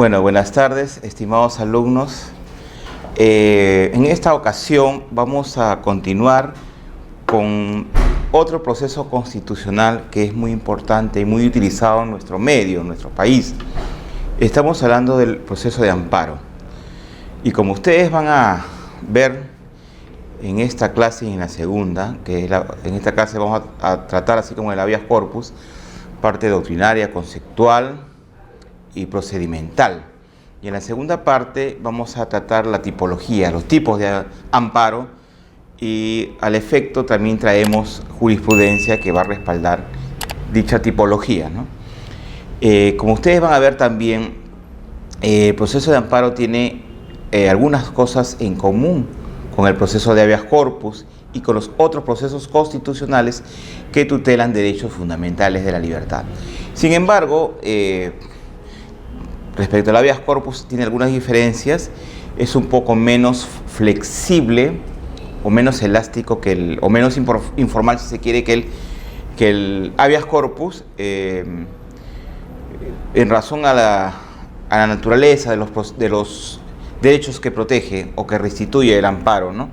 Bueno, buenas tardes, estimados alumnos. En esta ocasión vamos a continuar con otro proceso constitucional que es muy importante y muy utilizado en nuestro medio, en nuestro país. Estamos hablando del proceso de amparo. Y como ustedes van a ver en esta clase y en la segunda, en esta clase vamos a tratar, así como el habeas corpus, parte doctrinaria, conceptual y procedimental. Y en la segunda parte vamos a tratar la tipología, los tipos de amparo, y al efecto también traemos jurisprudencia que va a respaldar dicha tipología, ¿no? Como ustedes van a ver también, el proceso de amparo tiene algunas cosas en común con el proceso de habeas corpus y con los otros procesos constitucionales que tutelan derechos fundamentales de la libertad. Sin embargo, respecto al habeas corpus tiene algunas diferencias, es un poco menos flexible o menos elástico o menos informal, si se quiere, que el habeas corpus, en razón a la naturaleza de los derechos que protege o que restituye el amparo, ¿no?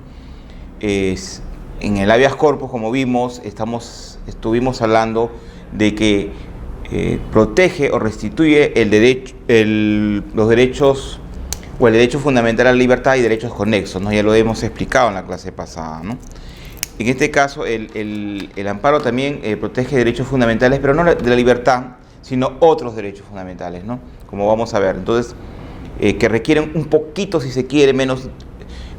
En el habeas corpus, como vimos, estuvimos hablando de que protege o restituye los derechos o el derecho fundamental a la libertad y derechos conexos, ¿no? Ya lo hemos explicado en la clase pasada, ¿no? En este caso, el amparo también protege derechos fundamentales, pero no de la libertad, sino otros derechos fundamentales, ¿no? Como vamos a ver. Entonces, que requieren un poquito, si se quiere, menos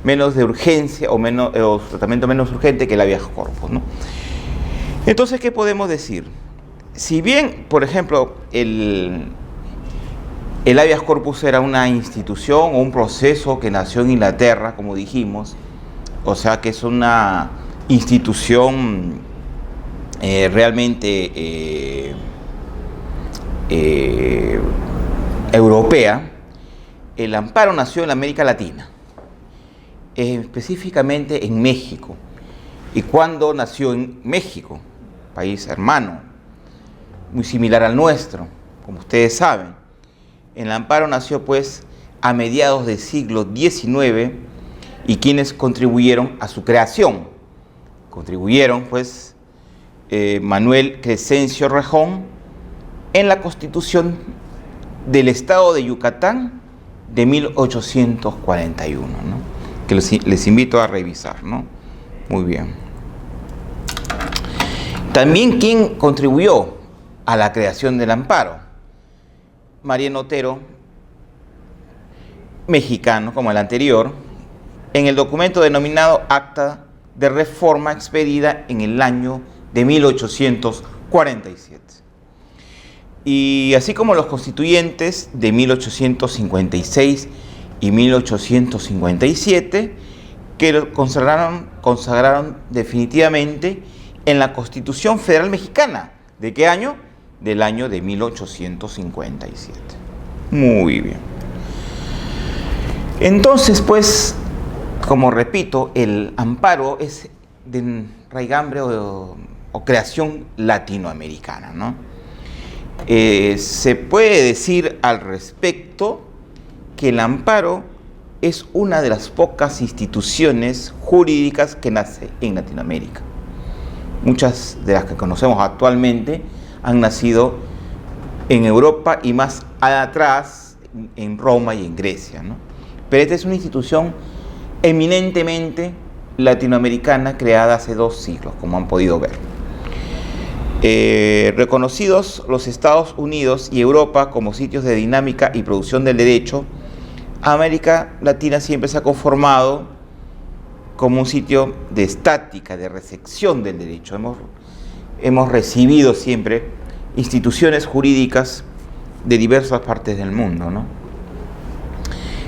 de urgencia o tratamiento menos urgente que el habeas corpus, ¿no? Entonces, ¿qué podemos decir? Si bien, por ejemplo, el habeas corpus era una institución o un proceso que nació en Inglaterra, como dijimos, o sea que es una institución realmente europea, el amparo nació en América Latina, específicamente en México. ¿Y cuándo nació en México? País hermano, muy similar al nuestro, como ustedes saben. El amparo nació pues a mediados del siglo XIX y quienes contribuyeron a su creación. Contribuyeron pues Manuel Crescencio Rejón en la Constitución del Estado de Yucatán de 1841, ¿no? Que les invito a revisar, ¿no? Muy bien. También, ¿quién contribuyó a la creación del amparo? Mariano Otero, mexicano como el anterior, en el documento denominado Acta de Reforma expedida en el año de 1847. Y así como los constituyentes de 1856 y 1857, que lo consagraron definitivamente en la Constitución Federal Mexicana. ¿De qué año? Del año de 1857. Muy bien. Entonces, pues, como repito, el amparo es de raigambre o creación latinoamericana, ¿no? Se puede decir al respecto que el amparo es una de las pocas instituciones jurídicas que nace en Latinoamérica. Muchas de las que conocemos actualmente han nacido en Europa y más atrás en Roma y en Grecia, ¿no? Pero esta es una institución eminentemente latinoamericana creada hace 2 siglos, como han podido ver. Reconocidos los Estados Unidos y Europa como sitios de dinámica y producción del derecho, América Latina siempre se ha conformado como un sitio de estática, de recepción del derecho. Hemos recibido siempre instituciones jurídicas de diversas partes del mundo, ¿no?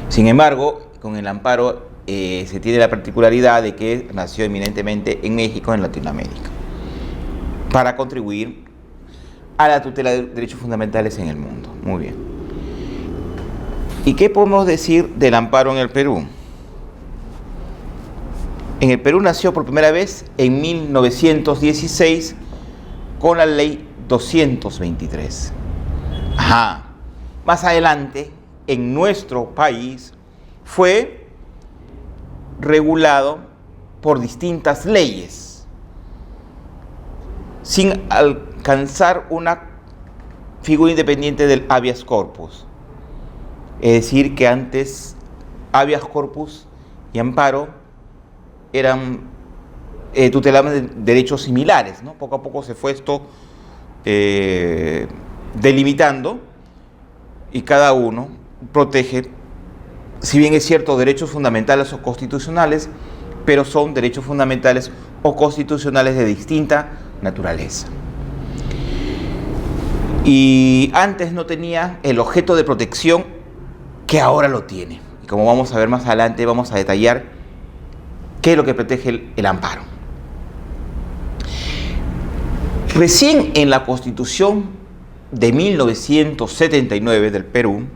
Sin embargo, con el amparo se tiene la particularidad de que nació eminentemente en México, en Latinoamérica, para contribuir a la tutela de derechos fundamentales en el mundo. Muy bien. ¿Y qué podemos decir del amparo en el Perú? En el Perú nació por primera vez en 1916 con la ley 223. Más adelante, en nuestro país fue regulado por distintas leyes, sin alcanzar una figura independiente del habeas corpus. Es decir, que antes habeas corpus y amparo eran tutelaban de derechos similares, ¿no? Poco a poco se fue esto delimitando y cada uno protege, si bien es cierto, derechos fundamentales o constitucionales, pero son derechos fundamentales o constitucionales de distinta naturaleza. Y antes no tenía el objeto de protección que ahora lo tiene. Y como vamos a ver más adelante, vamos a detallar qué es lo que protege el amparo. Recién en la Constitución de 1979 del Perú,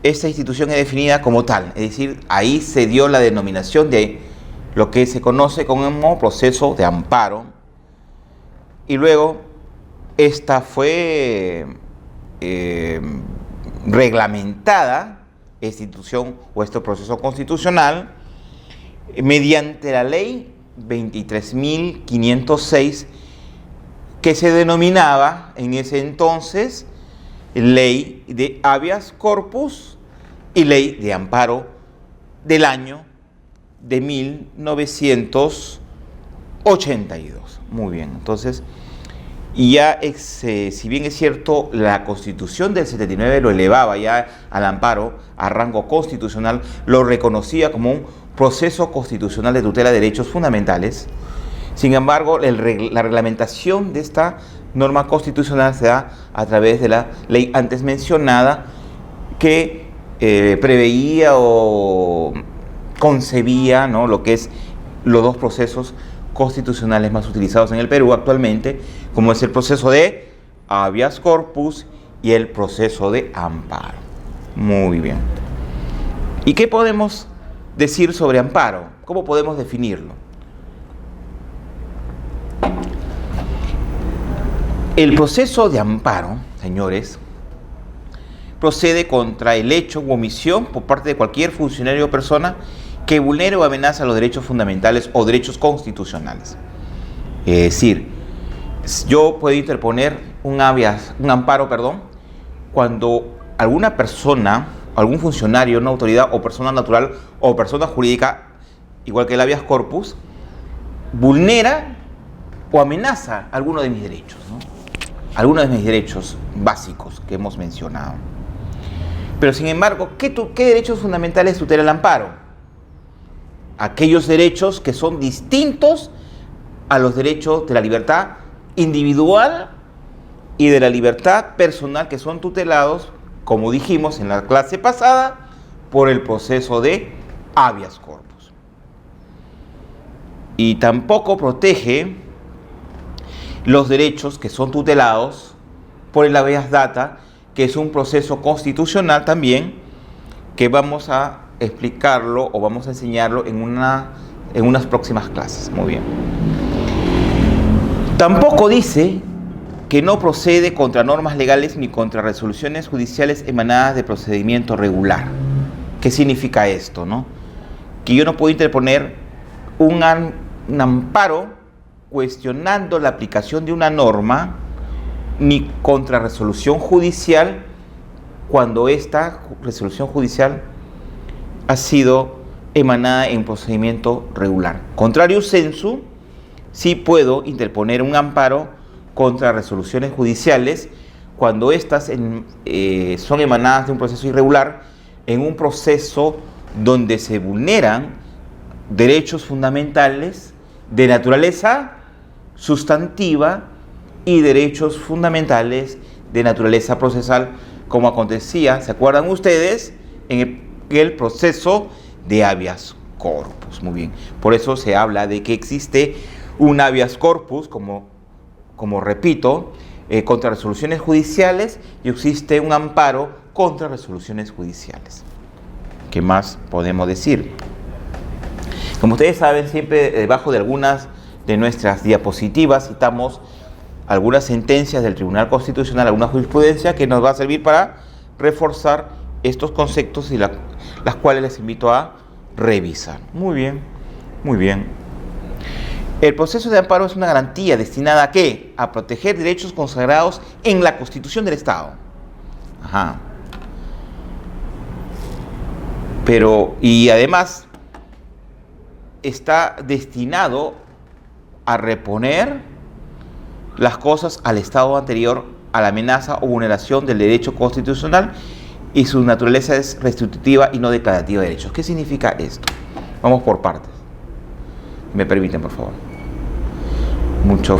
esta institución es definida como tal, es decir, ahí se dio la denominación de lo que se conoce como proceso de amparo, y luego esta fue reglamentada, esta institución o este proceso constitucional, mediante la ley 23.506, que se denominaba en ese entonces Ley de Habeas Corpus y Ley de Amparo del año de 1982. Muy bien, entonces, y ya si bien es cierto, la Constitución del 79 lo elevaba ya al amparo a rango constitucional, lo reconocía como un proceso constitucional de tutela de derechos fundamentales. Sin embargo, la reglamentación de esta norma constitucional se da a través de la ley antes mencionada, que preveía o concebía, ¿no?, lo que es los dos procesos constitucionales más utilizados en el Perú actualmente, como es el proceso de habeas corpus y el proceso de amparo. Muy bien. ¿Y qué podemos decir sobre amparo? ¿Cómo podemos definirlo? El proceso de amparo, señores, procede contra el hecho u omisión por parte de cualquier funcionario o persona que vulnere o amenaza los derechos fundamentales o derechos constitucionales. Es decir, yo puedo interponer un amparo, cuando alguna persona, algún funcionario, una autoridad o persona natural o persona jurídica, igual que el habeas corpus, vulnera o amenaza alguno de mis derechos, ¿no? Algunos de mis derechos básicos que hemos mencionado. Pero sin embargo, ¿qué derechos fundamentales tutela el amparo? Aquellos derechos que son distintos a los derechos de la libertad individual y de la libertad personal, que son tutelados, como dijimos en la clase pasada, por el proceso de habeas corpus. Y tampoco protege los derechos que son tutelados por el habeas data, que es un proceso constitucional también, que vamos a explicarlo o vamos a enseñarlo en unas próximas clases. Muy bien. Tampoco dice que no procede contra normas legales ni contra resoluciones judiciales emanadas de procedimiento regular. ¿Qué significa esto, no? Que yo no puedo interponer un amparo cuestionando la aplicación de una norma ni contra resolución judicial cuando esta resolución judicial ha sido emanada en procedimiento regular. Contrario sensu, sí puedo interponer un amparo contra resoluciones judiciales cuando estas son emanadas de un proceso irregular, en un proceso donde se vulneran derechos fundamentales de naturaleza sustantiva y derechos fundamentales de naturaleza procesal, como acontecía, ¿se acuerdan ustedes?, en el proceso de habeas corpus. Muy bien, por eso se habla de que existe un habeas corpus, como repito, contra resoluciones judiciales, y existe un amparo contra resoluciones judiciales. ¿Qué más podemos decir? Como ustedes saben, siempre debajo de algunas de nuestras diapositivas citamos algunas sentencias del Tribunal Constitucional, alguna jurisprudencia que nos va a servir para reforzar estos conceptos y las cuales les invito a revisar. Muy bien, muy bien. El proceso de amparo es una garantía destinada ¿a qué? A proteger derechos consagrados en la Constitución del Estado. Ajá. Pero, y además, está destinado a reponer las cosas al estado anterior a la amenaza o vulneración del derecho constitucional, y su naturaleza es restitutiva y no declarativa de derechos. ¿Qué significa esto? Vamos por partes. ¿Me permiten, por favor? Mucho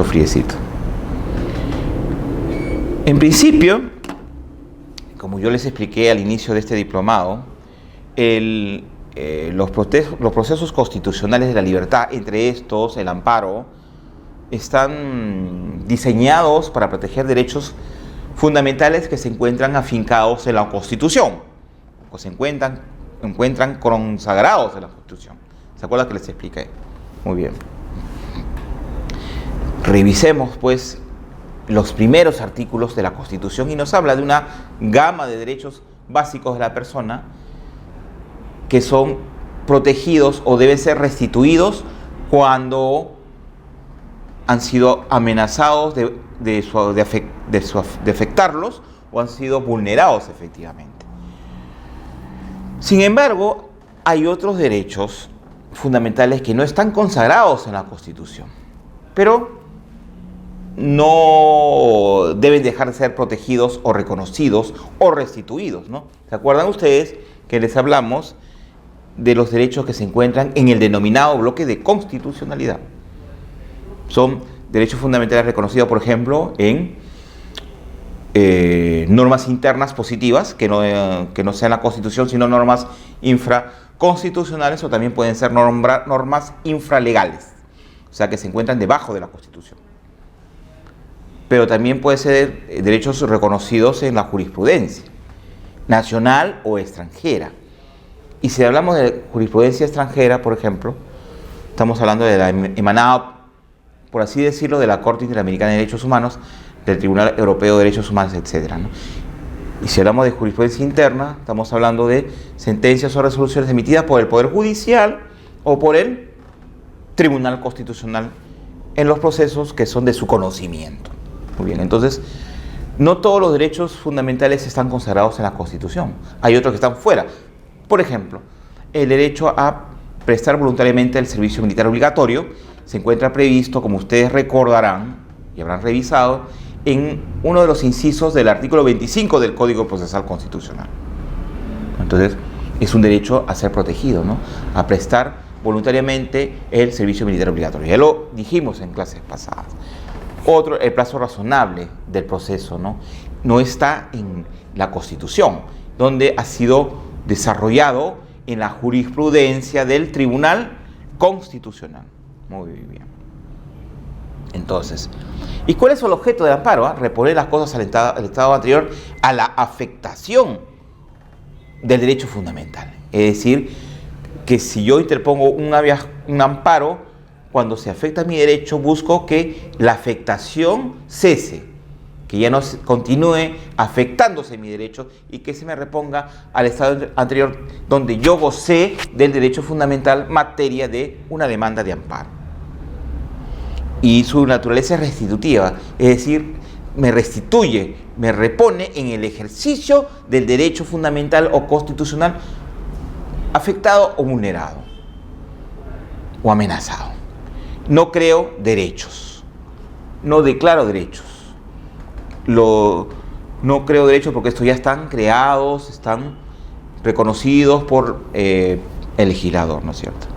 friecito. En principio, como yo les expliqué al inicio de este diplomado, los procesos constitucionales de la libertad, entre estos el amparo, están diseñados para proteger derechos fundamentales que se encuentran afincados en la Constitución, o se encuentran consagrados en la Constitución. ¿Se acuerdan que les expliqué? Muy bien. Revisemos, pues, los primeros artículos de la Constitución y nos habla de una gama de derechos básicos de la persona que son protegidos o deben ser restituidos cuando han sido amenazados de afectarlos o han sido vulnerados efectivamente. Sin embargo, hay otros derechos fundamentales que no están consagrados en la Constitución, pero no deben dejar de ser protegidos o reconocidos o restituidos, ¿no? ¿Se acuerdan ustedes que les hablamos de los derechos que se encuentran en el denominado bloque de constitucionalidad? Son derechos fundamentales reconocidos, por ejemplo, en normas internas positivas, que no sean la Constitución, sino normas infraconstitucionales, o también pueden ser normas infralegales, o sea, que se encuentran debajo de la Constitución. Pero también pueden ser derechos reconocidos en la jurisprudencia nacional o extranjera. Y si hablamos de jurisprudencia extranjera, por ejemplo, estamos hablando de la emanada, por así decirlo, de la Corte Interamericana de Derechos Humanos, del Tribunal Europeo de Derechos Humanos, etc., ¿no? Y si hablamos de jurisprudencia interna, estamos hablando de sentencias o resoluciones emitidas por el Poder Judicial o por el Tribunal Constitucional en los procesos que son de su conocimiento. Muy bien, entonces, no todos los derechos fundamentales están consagrados en la Constitución. Hay otros que están fuera. Por ejemplo, el derecho a prestar voluntariamente el servicio militar obligatorio se encuentra previsto, como ustedes recordarán y habrán revisado, en uno de los incisos del artículo 25 del Código Procesal Constitucional. Entonces, es un derecho a ser protegido, ¿no? A prestar voluntariamente el servicio militar obligatorio. Ya lo dijimos en clases pasadas. Otro, el plazo razonable del proceso, ¿no? No está en la Constitución, donde ha sido desarrollado en la jurisprudencia del Tribunal Constitucional. Muy bien. Entonces, ¿y cuál es el objeto del amparo? Reponer las cosas al estado anterior a la afectación del derecho fundamental. Es decir, que si yo interpongo un amparo, cuando se afecta mi derecho, busco que la afectación cese, que ya no continúe afectándose mi derecho y que se me reponga al estado anterior donde yo gocé del derecho fundamental materia de una demanda de amparo. Y su naturaleza es restitutiva, es decir, me restituye, me repone en el ejercicio del derecho fundamental o constitucional afectado o vulnerado o amenazado. No creo derechos, no declaro derechos. No creo derechos porque estos ya están creados, están reconocidos por el legislador, ¿no es cierto?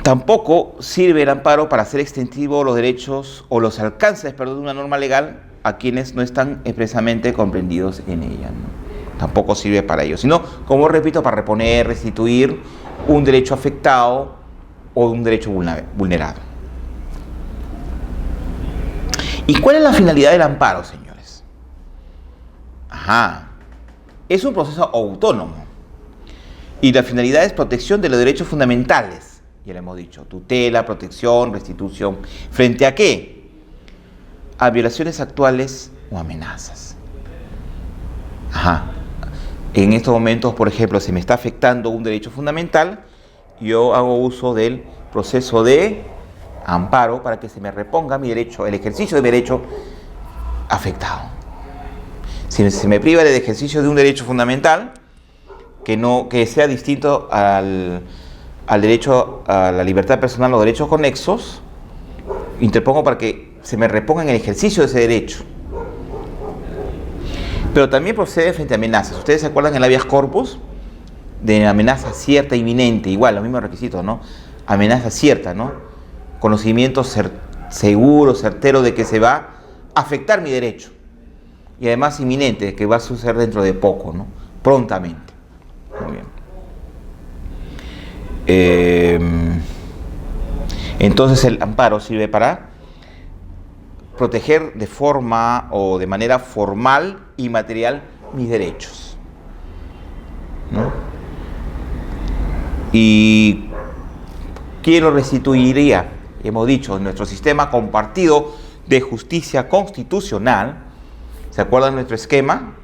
Tampoco sirve el amparo para hacer extensivo los derechos o los alcances, de una norma legal a quienes no están expresamente comprendidos en ella, ¿no? Tampoco sirve para ello, sino, como repito, para reponer, restituir un derecho afectado o un derecho vulnerado. ¿Y cuál es la finalidad del amparo, señores? Es un proceso autónomo y la finalidad es protección de los derechos fundamentales. Ya lo hemos dicho, tutela, protección, restitución. ¿Frente a qué? A violaciones actuales o amenazas. Ajá. En estos momentos, por ejemplo, se me está afectando un derecho fundamental, yo hago uso del proceso de amparo para que se me reponga mi derecho, el ejercicio de mi derecho afectado. Si se me priva del ejercicio de un derecho fundamental, que sea distinto al derecho a la libertad personal o derechos conexos, interpongo para que se me reponga en el ejercicio de ese derecho. Pero también procede frente a amenazas. ¿Ustedes se acuerdan en el habeas corpus? De amenaza cierta, inminente, igual, los mismos requisitos, ¿no? Amenaza cierta, ¿no? Conocimiento seguro, certero de que se va a afectar mi derecho. Y además inminente, que va a suceder dentro de poco, ¿no? Prontamente. Muy bien. Entonces el amparo sirve para proteger de forma o de manera formal y material mis derechos, ¿no? ¿Y quién lo restituiría? Hemos dicho, nuestro sistema compartido de justicia constitucional. ¿Se acuerdan de nuestro esquema?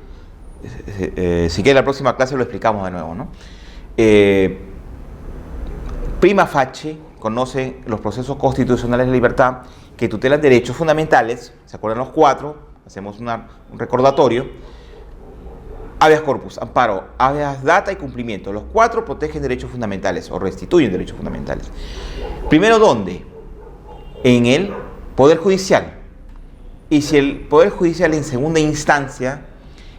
Si quiere, la próxima clase lo explicamos de nuevo, ¿no? Prima facie conoce los procesos constitucionales de libertad que tutelan derechos fundamentales. ¿Se acuerdan los 4? Hacemos un recordatorio. Habeas corpus, amparo, habeas data y cumplimiento. Los 4 protegen derechos fundamentales o restituyen derechos fundamentales. Primero, ¿dónde? En el Poder Judicial. Y si el Poder Judicial en segunda instancia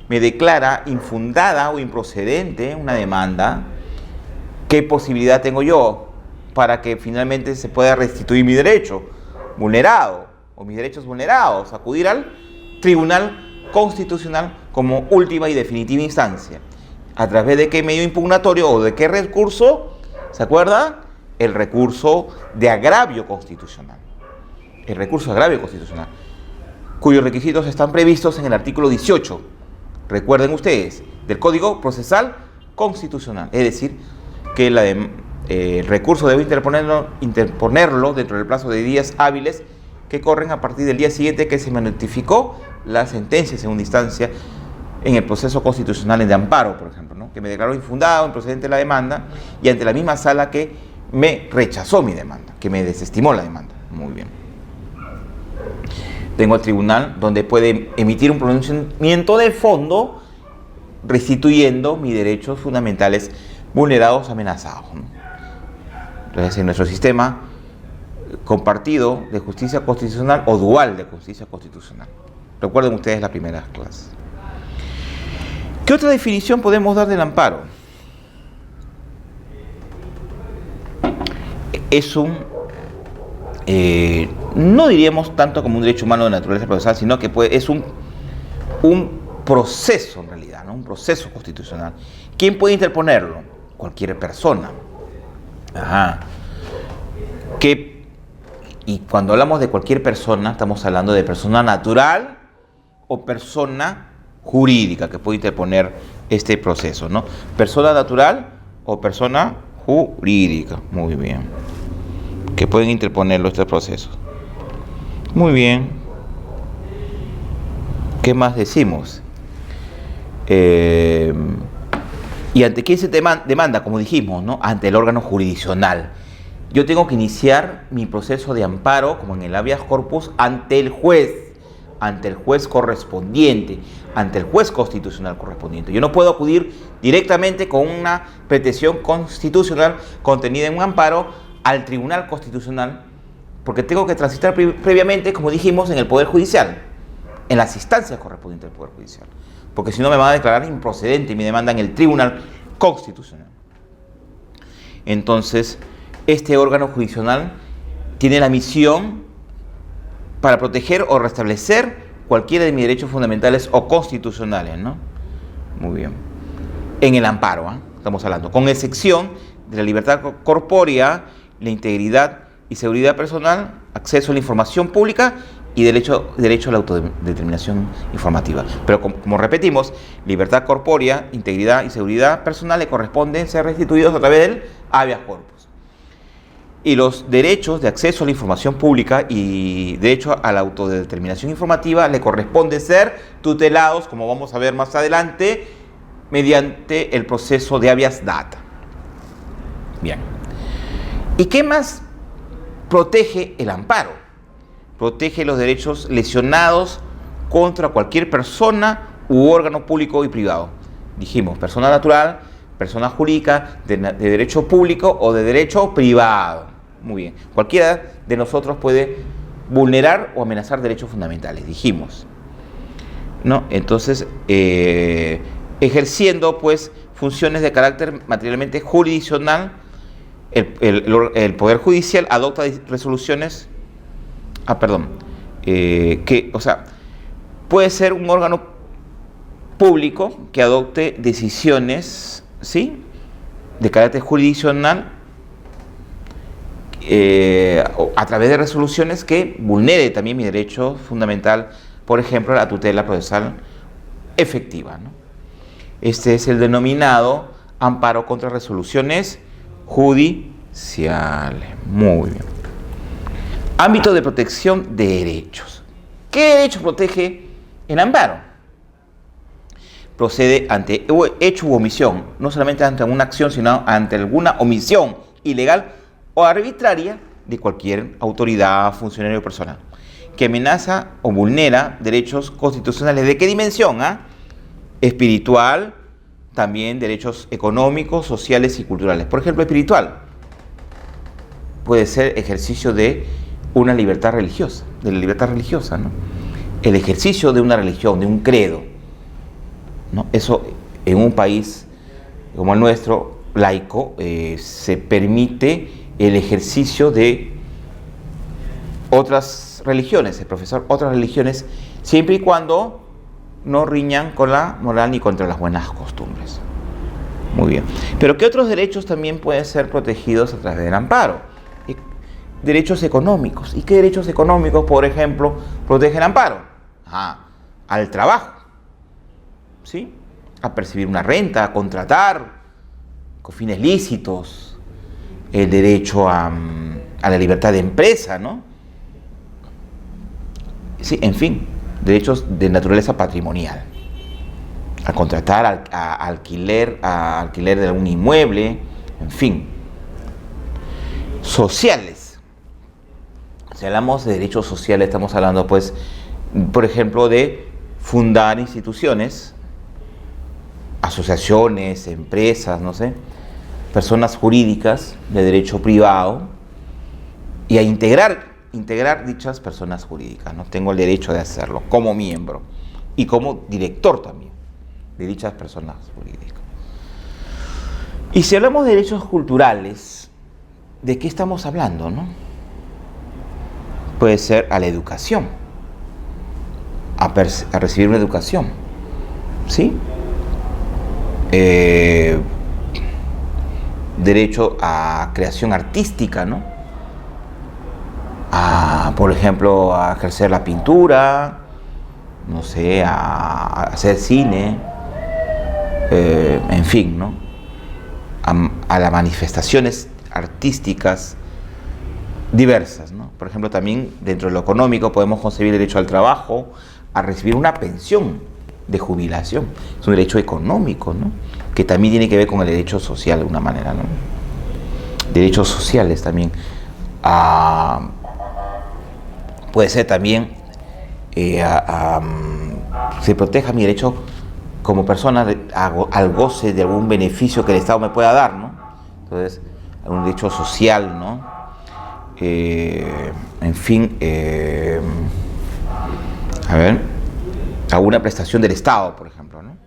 me declara infundada o improcedente una demanda, ¿qué posibilidad tengo yo para que finalmente se pueda restituir mi derecho vulnerado o mis derechos vulnerados? Acudir al Tribunal Constitucional como última y definitiva instancia. ¿A través de qué medio impugnatorio o de qué recurso? ¿Se acuerda? El recurso de agravio constitucional. El recurso de agravio constitucional, cuyos requisitos están previstos en el artículo 18, recuerden ustedes, del Código Procesal Constitucional. Es decir, que el recurso debe interponerlo dentro del plazo de días hábiles que corren a partir del día siguiente que se me notificó la sentencia en segunda instancia en el proceso constitucional de amparo, por ejemplo, ¿no? Que me declaró infundada o improcedente la demanda y ante la misma sala que me rechazó mi demanda, que me desestimó la demanda. Muy bien. Tengo el tribunal donde puede emitir un pronunciamiento de fondo restituyendo mis derechos fundamentales vulnerados, amenazados, ¿no? Entonces, en nuestro sistema compartido de justicia constitucional o dual de justicia constitucional. Recuerden ustedes la primera clase. ¿Qué otra definición podemos dar del amparo? Es no diríamos tanto como un derecho humano de naturaleza procesal, sino que es un proceso en realidad, ¿no? Un proceso constitucional. ¿Quién puede interponerlo? Cualquier persona. Ajá. Y cuando hablamos de cualquier persona, estamos hablando de persona natural o persona jurídica que puede interponer este proceso, ¿no? Persona natural o persona jurídica. Muy bien. Que pueden interponerlo este proceso. Muy bien. ¿Qué más decimos? ¿Y ante quién se demanda? Como dijimos, ¿no? Ante el órgano jurisdiccional. Yo tengo que iniciar mi proceso de amparo, como en el habeas corpus, ante el juez correspondiente, ante el juez constitucional correspondiente. Yo no puedo acudir directamente con una pretensión constitucional contenida en un amparo al Tribunal Constitucional, porque tengo que transitar previamente, como dijimos, en el Poder Judicial, en las instancias correspondientes del Poder Judicial, porque si no me van a declarar improcedente y me demandan en el Tribunal Constitucional. Entonces, este órgano jurisdiccional tiene la misión para proteger o restablecer cualquiera de mis derechos fundamentales o constitucionales, ¿no? Muy bien. En el amparo, estamos hablando, con excepción de la libertad corpórea, la integridad y seguridad personal, acceso a la información pública y derecho a la autodeterminación informativa. Pero como repetimos, libertad corpórea, integridad y seguridad personal le corresponden ser restituidos a través del habeas corpus. Y los derechos de acceso a la información pública y derecho a la autodeterminación informativa le corresponde ser tutelados, como vamos a ver más adelante, mediante el proceso de habeas data. Bien. ¿Y qué más protege el amparo? Protege los derechos lesionados contra cualquier persona u órgano público y privado. Dijimos, persona natural, persona jurídica, de derecho público o de derecho privado. Muy bien. Cualquiera de nosotros puede vulnerar o amenazar derechos fundamentales, dijimos, ¿no? Entonces, ejerciendo, pues, funciones de carácter materialmente jurisdiccional, el Poder Judicial adopta resoluciones, puede ser un órgano público que adopte decisiones, ¿sí?, de carácter jurisdiccional, a través de resoluciones que vulnere también mi derecho fundamental, por ejemplo, la tutela procesal efectiva, ¿no? Este es el denominado amparo contra resoluciones judiciales. Muy bien. Ámbito de protección de derechos. ¿Qué derecho protege el amparo? Procede ante hecho u omisión, no solamente ante una acción, sino ante alguna omisión ilegal o arbitraria de cualquier autoridad, funcionario o persona que amenaza o vulnera derechos constitucionales. ¿De qué dimensión? Espiritual, también derechos económicos, sociales y culturales. Por ejemplo, espiritual puede ser ejercicio de una libertad religiosa, de la libertad religiosa, ¿no? El ejercicio de una religión, de un credo, ¿no? Eso en un país como el nuestro, laico, se permite el ejercicio de otras religiones, el profesor otras religiones, siempre y cuando no riñan con la moral ni contra las buenas costumbres. Muy bien. Pero ¿qué otros derechos también pueden ser protegidos a través del amparo? Derechos económicos. ¿Y qué derechos económicos, por ejemplo, protege el amparo? Al trabajo, ¿sí?, a percibir una renta, a contratar con fines lícitos, el derecho a la libertad de empresa, ¿no? Sí, en fin, derechos de naturaleza patrimonial, a contratar, a alquiler de algún inmueble, en fin. Sociales. Si hablamos de derechos sociales, estamos hablando, pues, por ejemplo, de fundar instituciones, asociaciones, empresas, no sé, personas jurídicas de derecho privado, y a integrar dichas personas jurídicas, ¿no? Tengo el derecho de hacerlo como miembro y como director también de dichas personas jurídicas. Y si hablamos de derechos culturales, ¿de qué estamos hablando, no? Puede ser a la educación, a recibir una educación, ¿sí? Derecho a creación artística, ¿no? Por ejemplo, a ejercer la pintura, no sé, a hacer cine, en fin, ¿no? A las manifestaciones artísticas diversas, ¿no? Por ejemplo, también dentro de lo económico podemos concebir el derecho al trabajo, a recibir una pensión de jubilación. Es un derecho económico, ¿no?, que también tiene que ver con el derecho social de una manera, ¿no? Derechos sociales también. Puede ser también se proteja mi derecho como persona al goce de algún beneficio que el Estado me pueda dar, ¿no? Entonces, un derecho social, ¿no? En fin, alguna prestación del Estado, por ejemplo, ¿no?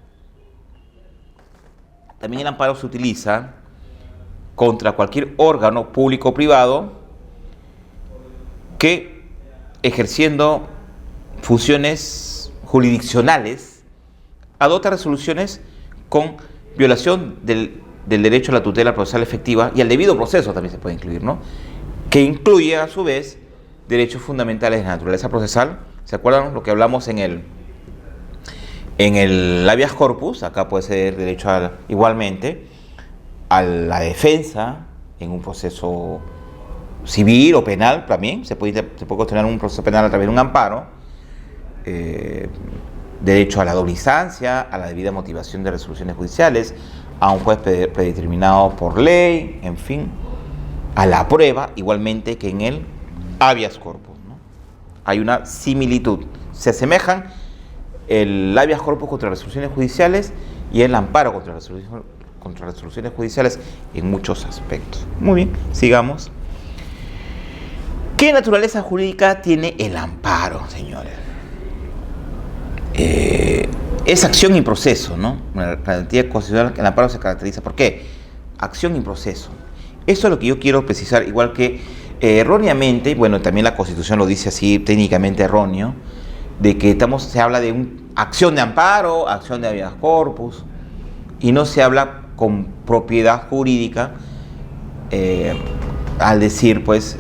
También el amparo se utiliza contra cualquier órgano público o privado que, ejerciendo funciones jurisdiccionales, adopta resoluciones con violación del derecho a la tutela procesal efectiva y al debido proceso también se puede incluir, ¿no?, que incluye a su vez derechos fundamentales de naturaleza procesal. ¿Se acuerdan lo que hablamos en el habeas corpus? Acá puede ser derecho igualmente a la defensa en un proceso civil o penal también, se puede cuestionar un proceso penal a través de un amparo, derecho a la doble instancia, a la debida motivación de resoluciones judiciales, a un juez predeterminado por ley, en fin, a la prueba, igualmente que en el habeas corpus, ¿no? Hay una similitud, se asemejan el habeas corpus contra resoluciones judiciales y el amparo contra resoluciones judiciales en muchos aspectos. Muy bien, sigamos. ¿Qué naturaleza jurídica tiene el amparo, señores? Es acción y proceso, ¿no? La garantía constitucional, el amparo se caracteriza ¿por qué? Acción y proceso. Eso es lo que yo quiero precisar, igual que erróneamente, bueno, también la Constitución lo dice así, técnicamente erróneo, de que se habla de acción de amparo, acción de habeas corpus, y no se habla con propiedad jurídica, al decir, pues,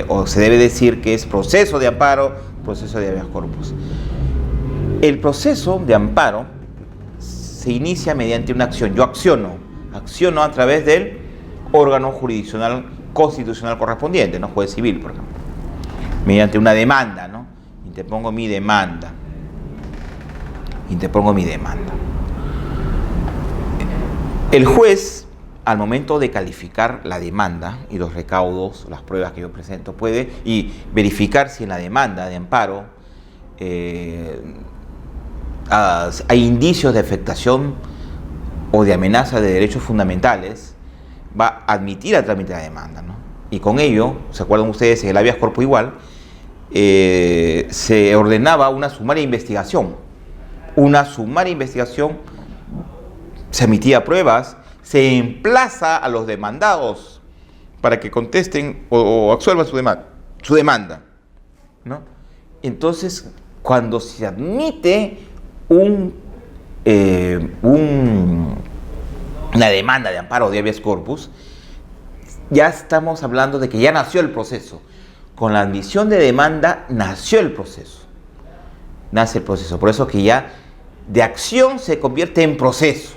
o se debe decir que es proceso de amparo, proceso de habeas corpus. El proceso de amparo se inicia mediante una acción. Yo acciono a través del órgano jurisdiccional constitucional correspondiente, ¿no? Juez civil, por ejemplo, mediante una demanda, ¿no? Interpongo mi demanda. El juez, al momento de calificar la demanda y los recaudos, las pruebas que yo presento, puede y verificar si en la demanda de amparo hay indicios de afectación o de amenaza de derechos fundamentales, va a admitir a trámite la demanda, ¿no? Y con ello, ¿se acuerdan ustedes? En el habeas corpus igual, se ordenaba una sumaria investigación. Se emitía pruebas, se emplaza a los demandados para que contesten o absuelvan su demanda, ¿no? Entonces, cuando se admite una demanda de amparo de habeas corpus, ya estamos hablando de que ya nació el proceso. Con la admisión de demanda nació el proceso. Nace el proceso. Por eso que ya de acción se convierte en proceso.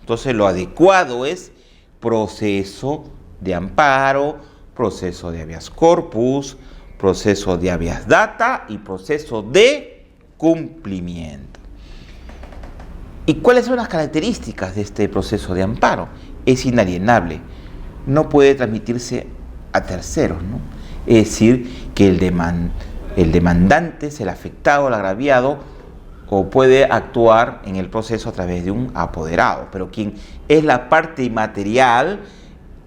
Entonces lo adecuado es proceso de amparo, proceso de habeas corpus, proceso de habeas data y proceso de cumplimiento. ¿Y cuáles son las características de este proceso de amparo? Es inalienable, no puede transmitirse a terceros, ¿no? Es decir, que el demandante es el afectado, el agraviado, o puede actuar en el proceso a través de un apoderado, pero quien es la parte inmaterial,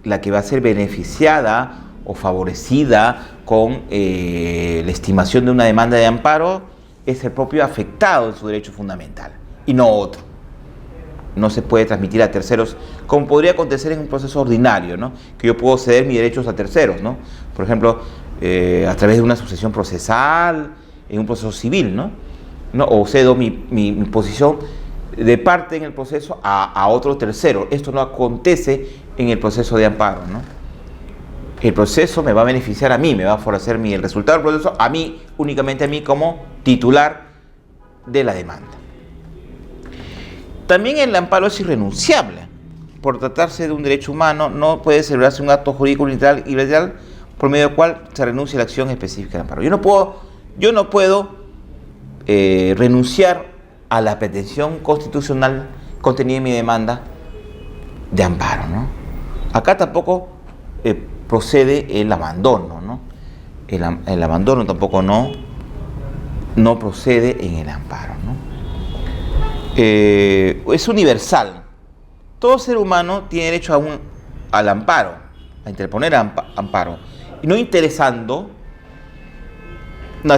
la que va a ser beneficiada o favorecida con la estimación de una demanda de amparo, es el propio afectado en su derecho fundamental y no otro. No se puede transmitir a terceros, como podría acontecer en un proceso ordinario, ¿no? Que yo puedo ceder mis derechos a terceros, ¿no? Por ejemplo, a través de una sucesión procesal, en un proceso civil, ¿no? O cedo mi posición de parte en el proceso a otro tercero. Esto no acontece en el proceso de amparo, ¿no? El proceso me va a beneficiar a mí, me va a favorecer el resultado del proceso a mí, únicamente a mí como titular de la demanda. También el amparo es irrenunciable. Por tratarse de un derecho humano, no puede celebrarse un acto jurídico unilateral y bilateral por medio del cual se renuncia a la acción específica de amparo. Yo no puedo renunciar a la pretensión constitucional contenida en mi demanda de amparo, ¿no? Acá tampoco procede el abandono, ¿no? El abandono tampoco no procede en el amparo, ¿no? Es universal. Todo ser humano tiene derecho al amparo, a interponer amparo, y no interesando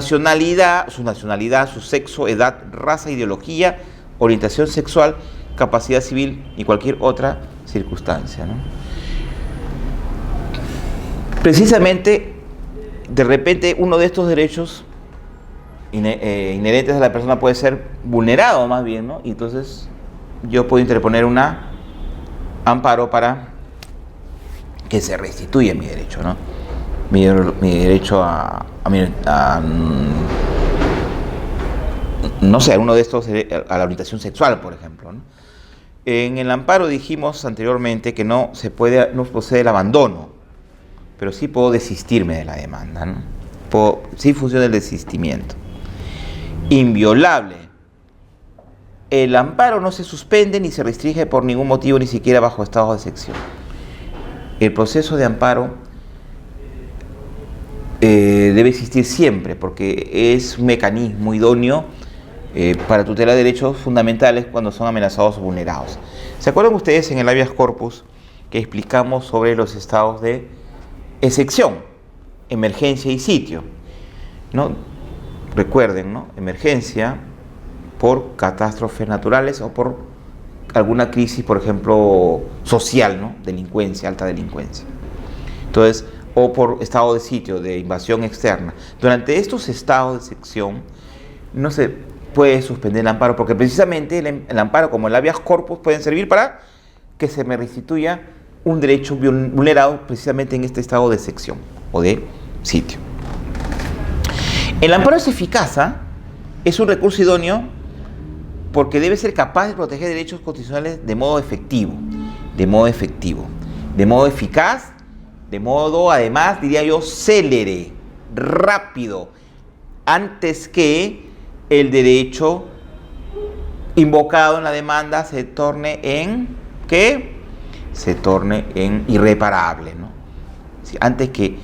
su nacionalidad, su sexo, edad, raza, ideología, orientación sexual, capacidad civil y cualquier otra circunstancia, ¿no? Precisamente, de repente, uno de estos derechos inherentes a la persona puede ser vulnerado, más bien, ¿no? Y entonces yo puedo interponer un amparo para que se restituya mi derecho, ¿no? Mi derecho no sé, uno de estos, a la orientación sexual, por ejemplo, ¿no? En el amparo dijimos anteriormente que no procede el abandono, pero sí puedo desistirme de la demanda, ¿no? Sí funciona el desistimiento. Inviolable. El amparo no se suspende ni se restringe por ningún motivo, ni siquiera bajo estado de excepción. El proceso de amparo debe existir siempre, porque es un mecanismo idóneo para tutelar derechos fundamentales cuando son amenazados o vulnerados. ¿Se acuerdan ustedes en el habeas corpus que explicamos sobre los estados de excepción, emergencia y sitio, ¿no? Recuerden, ¿no? Emergencia por catástrofes naturales o por alguna crisis, por ejemplo, social, ¿no? Delincuencia, alta delincuencia. Entonces, o por estado de sitio, de invasión externa. Durante estos estados de excepción no se puede suspender el amparo, porque precisamente el amparo, como el habeas corpus, pueden servir para que se me restituya un derecho vulnerado precisamente en este estado de excepción o de sitio. El amparo es eficaz, es un recurso idóneo porque debe ser capaz de proteger derechos constitucionales de modo efectivo, de modo eficaz, de modo, además, diría yo, célere, rápido, antes que el derecho invocado en la demanda se torne en, ¿qué? Se torne en irreparable, ¿no? Antes que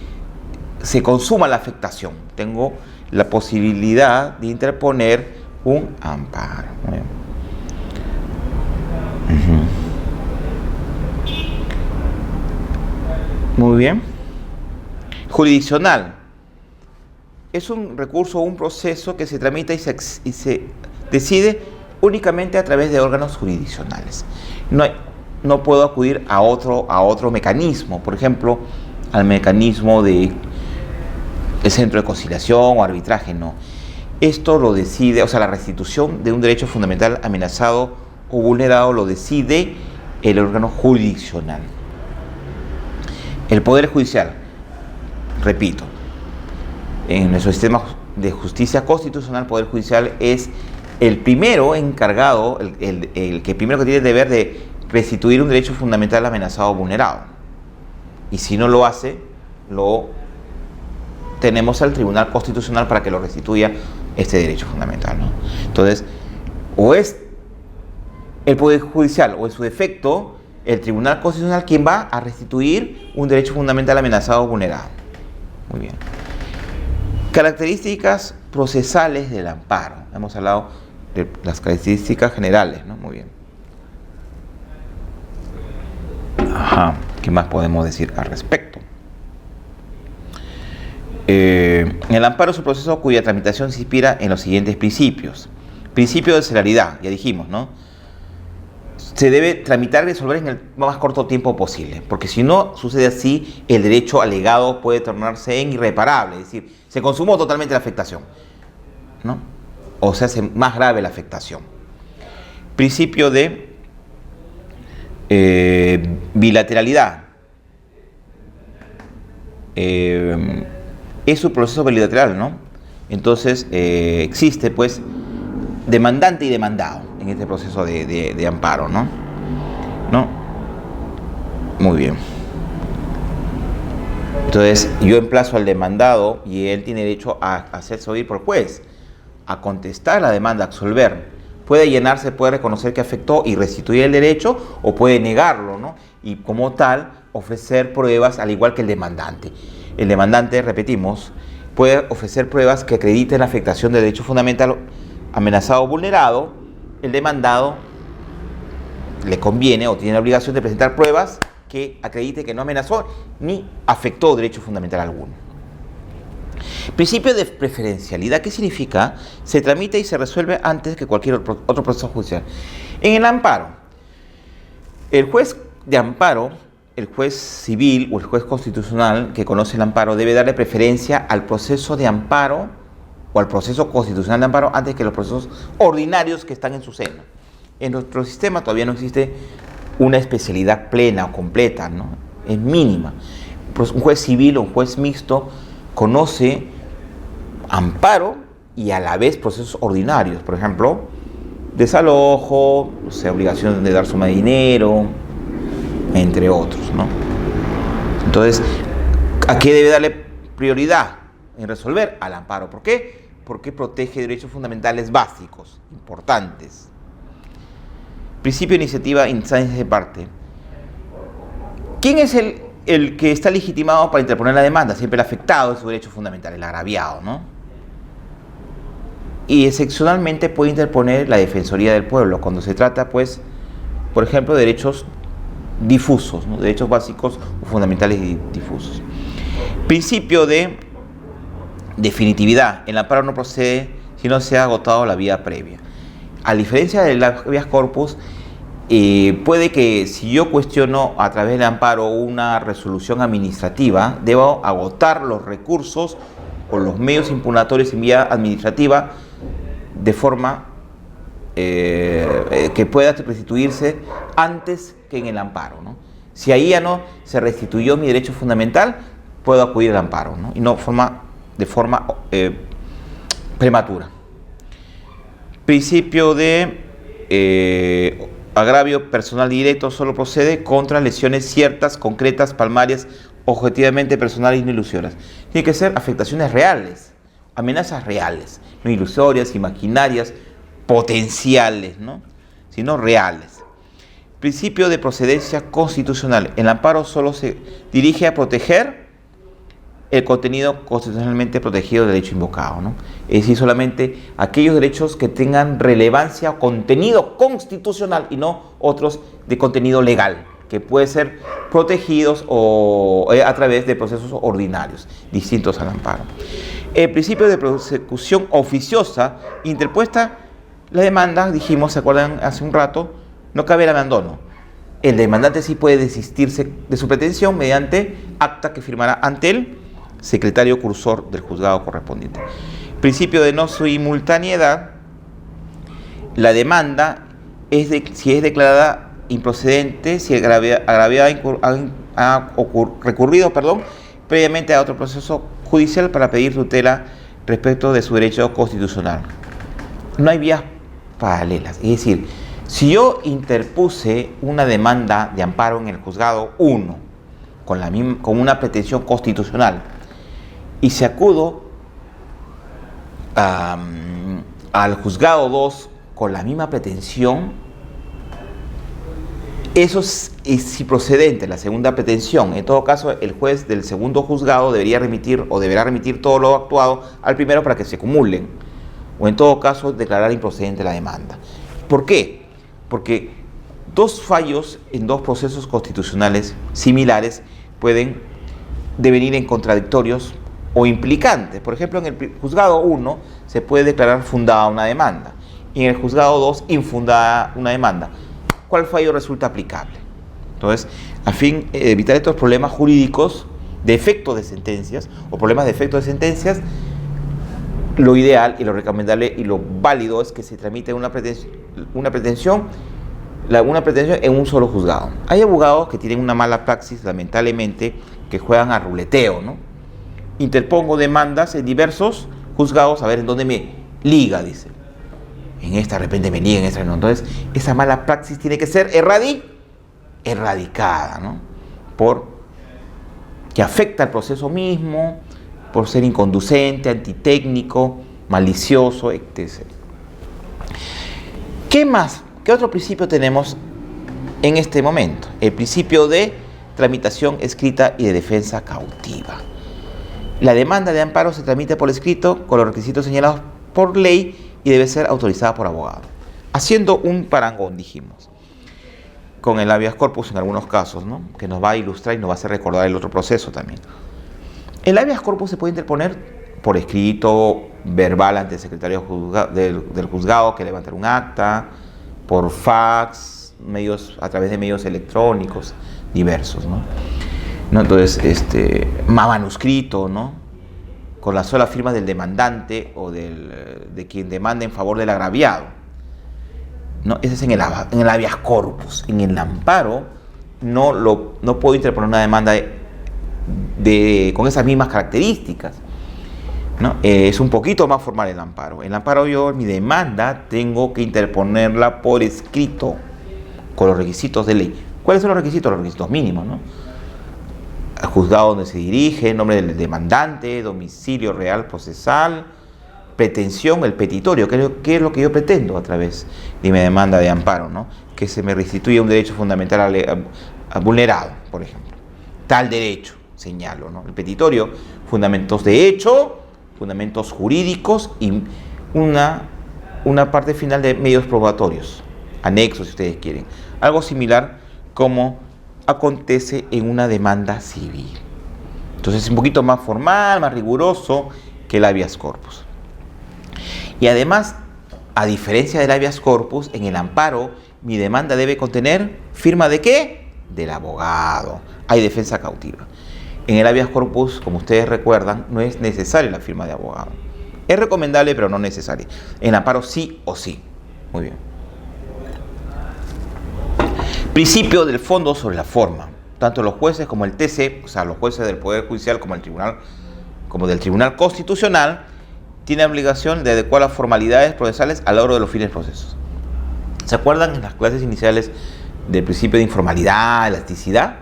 se consuma la afectación, tengo la posibilidad de interponer un amparo. Muy bien. Jurisdiccional. Es un recurso o un proceso que se tramita y se decide únicamente a través de órganos jurisdiccionales. No puedo acudir a otro mecanismo, por ejemplo, al mecanismo del centro de conciliación o arbitraje, no. Esto lo decide, o sea, la restitución de un derecho fundamental amenazado o vulnerado lo decide el órgano jurisdiccional. El Poder Judicial, repito, en nuestro sistema de justicia constitucional, el Poder Judicial es el primero encargado, el que primero que tiene el deber de restituir un derecho fundamental amenazado o vulnerado. Y si no lo hace, tenemos al Tribunal Constitucional para que lo restituya este derecho fundamental, ¿no? Entonces, o es el Poder Judicial o en su defecto el Tribunal Constitucional quien va a restituir un derecho fundamental amenazado o vulnerado. Muy bien. Características procesales del amparo. Hemos hablado de las características generales, ¿no? Muy bien. ¿Qué más podemos decir al respecto? El amparo es un proceso cuya tramitación se inspira en los siguientes principios. Principio de celeridad, ya dijimos, ¿no? Se debe tramitar y resolver en el más corto tiempo posible, porque si no sucede así, el derecho alegado puede tornarse en irreparable, es decir, se consumó totalmente la afectación, ¿no? O se hace más grave la afectación. Principio de bilateralidad. Es un proceso bilateral, ¿no? Entonces existe, pues, demandante y demandado en este proceso de amparo, ¿no? Muy bien. Entonces, yo emplazo al demandado y él tiene derecho a hacerse oír por juez, a contestar la demanda, a absolver. Puede llenarse, puede reconocer que afectó y restituir el derecho, o puede negarlo, ¿no? Y como tal, ofrecer pruebas al igual que el demandante. El demandante, repetimos, puede ofrecer pruebas que acrediten la afectación del derecho fundamental amenazado o vulnerado. El demandado le conviene o tiene la obligación de presentar pruebas que acredite que no amenazó ni afectó derecho fundamental alguno. Principio de preferencialidad, ¿qué significa? Se tramita y se resuelve antes que cualquier otro proceso judicial. En el amparo, el juez de amparo, el juez civil o el juez constitucional que conoce el amparo debe darle preferencia al proceso de amparo o al proceso constitucional de amparo antes que los procesos ordinarios que están en su seno. En nuestro sistema todavía no existe una especialidad plena o completa, ¿no? Es mínima. Pues un juez civil o un juez mixto conoce amparo y a la vez procesos ordinarios, por ejemplo, desalojo, o sea, obligación de dar suma de dinero, entre otros, ¿no? Entonces, ¿A qué debe darle prioridad en resolver? Al amparo. ¿Por qué? Porque protege derechos fundamentales básicos, importantes. Principio de iniciativa, instancias de parte. ¿Quién es el que está legitimado para interponer la demanda? Siempre el afectado de su derecho fundamental, el agraviado, ¿no? Y excepcionalmente puede interponer la Defensoría del Pueblo cuando se trata, pues, por ejemplo, de derechos difusos, ¿no? Derechos básicos o fundamentales difusos. Principio de definitividad. El amparo no procede si no se ha agotado la vía previa. A diferencia del habeas corpus, puede que si yo cuestiono a través del amparo una resolución administrativa, debo agotar los recursos o los medios impugnatorios en vía administrativa de forma que pueda restituirse antes que en el amparo, ¿no? Si ahí ya no se restituyó mi derecho fundamental, puedo acudir al amparo, ¿no? Y no de forma prematura. Principio de agravio personal directo solo procede contra lesiones ciertas, concretas, palmarias, objetivamente personales y no ilusorias. Tiene que ser afectaciones reales, amenazas reales, no ilusorias, imaginarias, potenciales, ¿no? Sino reales. Principio de procedencia constitucional. El amparo solo se dirige a proteger el contenido constitucionalmente protegido del derecho invocado, ¿no? Es decir, solamente aquellos derechos que tengan relevancia o contenido constitucional y no otros de contenido legal, que pueden ser protegidos o a través de procesos ordinarios, distintos al amparo. El principio de prosecución oficiosa interpuesta la demanda, dijimos, ¿se acuerdan hace un rato? No cabe el abandono. El demandante sí puede desistirse de su pretensión mediante acta que firmará ante él secretario cursor del juzgado correspondiente. Principio de no simultaneidad. La demanda si es declarada improcedente, si el agraviado ha recurrido previamente a otro proceso judicial para pedir tutela respecto de su derecho constitucional. No hay vías paralelas. Es decir, si yo interpuse una demanda de amparo en el juzgado 1 con una pretensión constitucional, y si acudo al juzgado 2 con la misma pretensión, eso es procedente, la segunda pretensión. En todo caso, el juez del segundo juzgado deberá remitir todo lo actuado al primero para que se acumulen, o en todo caso declarar improcedente la demanda. ¿Por qué? Porque dos fallos en dos procesos constitucionales similares pueden devenir en contradictorios o implicantes. Por ejemplo, en el juzgado 1 se puede declarar fundada una demanda y en el juzgado 2 infundada una demanda. ¿Cuál fallo resulta aplicable? Entonces, a fin de evitar estos problemas jurídicos de efectos de sentencias o problemas de efectos de sentencias, lo ideal y lo recomendable y lo válido es que se tramite una pretensión en un solo juzgado. Hay abogados que tienen una mala praxis, lamentablemente, que juegan a ruleteo, ¿no? Interpongo demandas en diversos juzgados a ver en dónde me liga, dice. En esta de repente me liga, en esta no. Entonces, esa mala praxis tiene que ser erradicada, ¿no? Que afecta al proceso mismo, por ser inconducente, antitécnico, malicioso, etc. ¿Qué más? ¿Qué otro principio tenemos en este momento? El principio de tramitación escrita y de defensa cautiva. La demanda de amparo se tramita por escrito con los requisitos señalados por ley y debe ser autorizada por abogado. Haciendo un parangón, dijimos, con el habeas corpus en algunos casos, ¿no? Que nos va a ilustrar y nos va a hacer recordar el otro proceso también. El habeas corpus se puede interponer por escrito, verbal ante el secretario del juzgado que levantar un acta, por fax, a través de medios electrónicos diversos, ¿no? Entonces, manuscrito, ¿no? Con la sola firma del demandante o de quien demanda en favor del agraviado, ¿no? Ese es en el habeas corpus. En el amparo no puedo interponer una demanda con esas mismas características, ¿no? Es un poquito más formal el amparo. El amparo mi demanda tengo que interponerla por escrito con los requisitos de ley. ¿Cuáles son los requisitos? Los requisitos mínimos, ¿no? al juzgado donde se dirige, nombre del demandante, domicilio real procesal, pretensión, el petitorio, ¿qué es lo que yo pretendo a través de mi demanda de amparo, ¿no? Que se me restituya un derecho fundamental vulnerado, por ejemplo. Tal derecho, señalo, ¿no? El petitorio, fundamentos de hecho, fundamentos jurídicos y una parte final de medios probatorios, anexos si ustedes quieren. Algo similar como acontece en una demanda civil. Entonces es un poquito más formal, más riguroso que el habeas corpus. Y además, a diferencia del habeas corpus, en el amparo mi demanda debe contener firma ¿de qué? Del abogado. Hay defensa cautiva. En el habeas corpus, como ustedes recuerdan, no es necesaria la firma de abogado. Es recomendable, pero no necesaria. En amparo sí o sí. Muy bien. Principio del fondo sobre la forma. Tanto los jueces como el TC, o sea, los jueces del Poder Judicial como el Tribunal, como del Tribunal Constitucional, tienen obligación de adecuar las formalidades procesales al logro de los fines procesos. ¿Se acuerdan en las clases iniciales del principio de informalidad, elasticidad?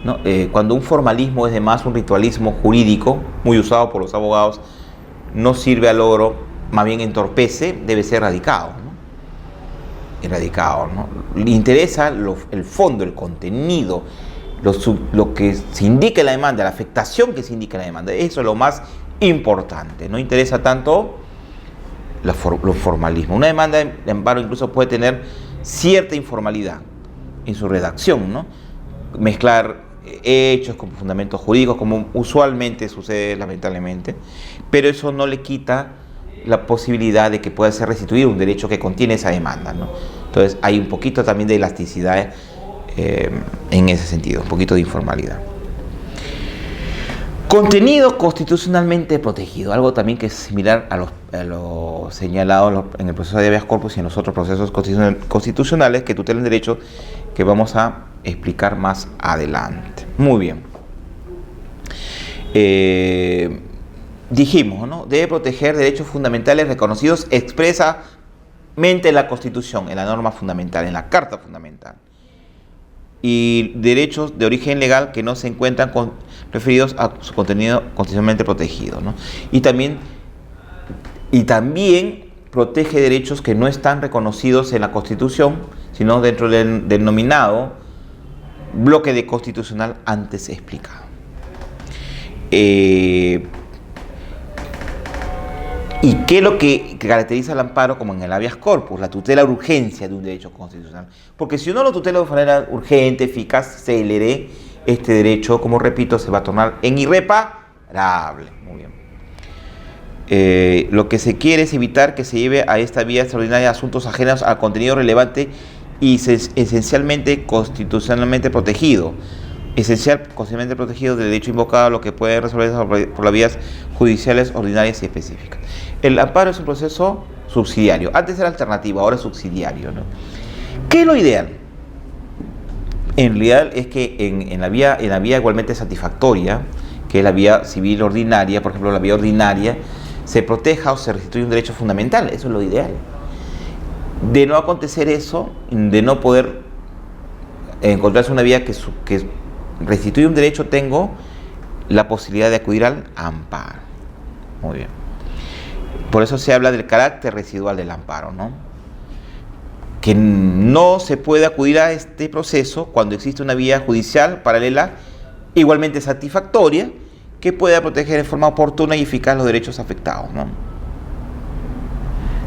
¿No? Cuando un formalismo es de más un ritualismo jurídico, muy usado por los abogados, no sirve al logro, más bien entorpece, debe ser erradicado, ¿no? Erradicado, ¿no? Le interesa el fondo, el contenido, lo que se indica en la demanda, la afectación que se indica en la demanda. Eso es lo más importante. No interesa tanto los formalismos. Una demanda de amparo incluso puede tener cierta informalidad en su redacción, ¿no? Mezclar hechos con fundamentos jurídicos, como usualmente sucede lamentablemente, pero eso no le quita la posibilidad de que pueda ser restituido un derecho que contiene esa demanda, ¿no? Entonces hay un poquito también de elasticidad en ese sentido, un poquito de informalidad. Contenido constitucionalmente protegido, algo también que es similar a lo señalado en el proceso de habeas corpus y en los otros procesos constitucionales que tutelan derechos que vamos a explicar más adelante. Muy bien. Dijimos, ¿no? Debe proteger derechos fundamentales reconocidos expresamente en la Constitución, en la norma fundamental, en la Carta Fundamental. Y derechos de origen legal que no se encuentran referidos a su contenido constitucionalmente protegido, ¿no? Y también protege derechos que no están reconocidos en la Constitución, sino dentro del denominado bloque de constitucional antes explicado. ¿Y qué es lo que caracteriza al amparo como en el habeas corpus? La tutela urgencia de un derecho constitucional. Porque si uno lo tutela de manera urgente, eficaz, célere, este derecho, como repito, se va a tornar en irreparable. Muy bien. Lo que se quiere es evitar que se lleve a esta vía extraordinaria asuntos ajenos al contenido relevante y esencialmente constitucionalmente protegido. Esencial, constitucionalmente protegido del derecho invocado, lo que puede resolverse por las vías judiciales ordinarias y específicas. El amparo es un proceso subsidiario. Antes era alternativo, ahora es subsidiario, ¿no? ¿Qué es lo ideal? En realidad es que en la vía igualmente satisfactoria, que es la vía civil ordinaria, por ejemplo, la vía ordinaria, se proteja o se restituye un derecho fundamental. Eso es lo ideal. De no acontecer eso, de no poder encontrarse una vía que restituye un derecho, tengo la posibilidad de acudir al amparo. Muy bien. Por eso se habla del carácter residual del amparo, ¿no? Que no se puede acudir a este proceso cuando existe una vía judicial paralela, igualmente satisfactoria, que pueda proteger de forma oportuna y eficaz los derechos afectados, ¿no?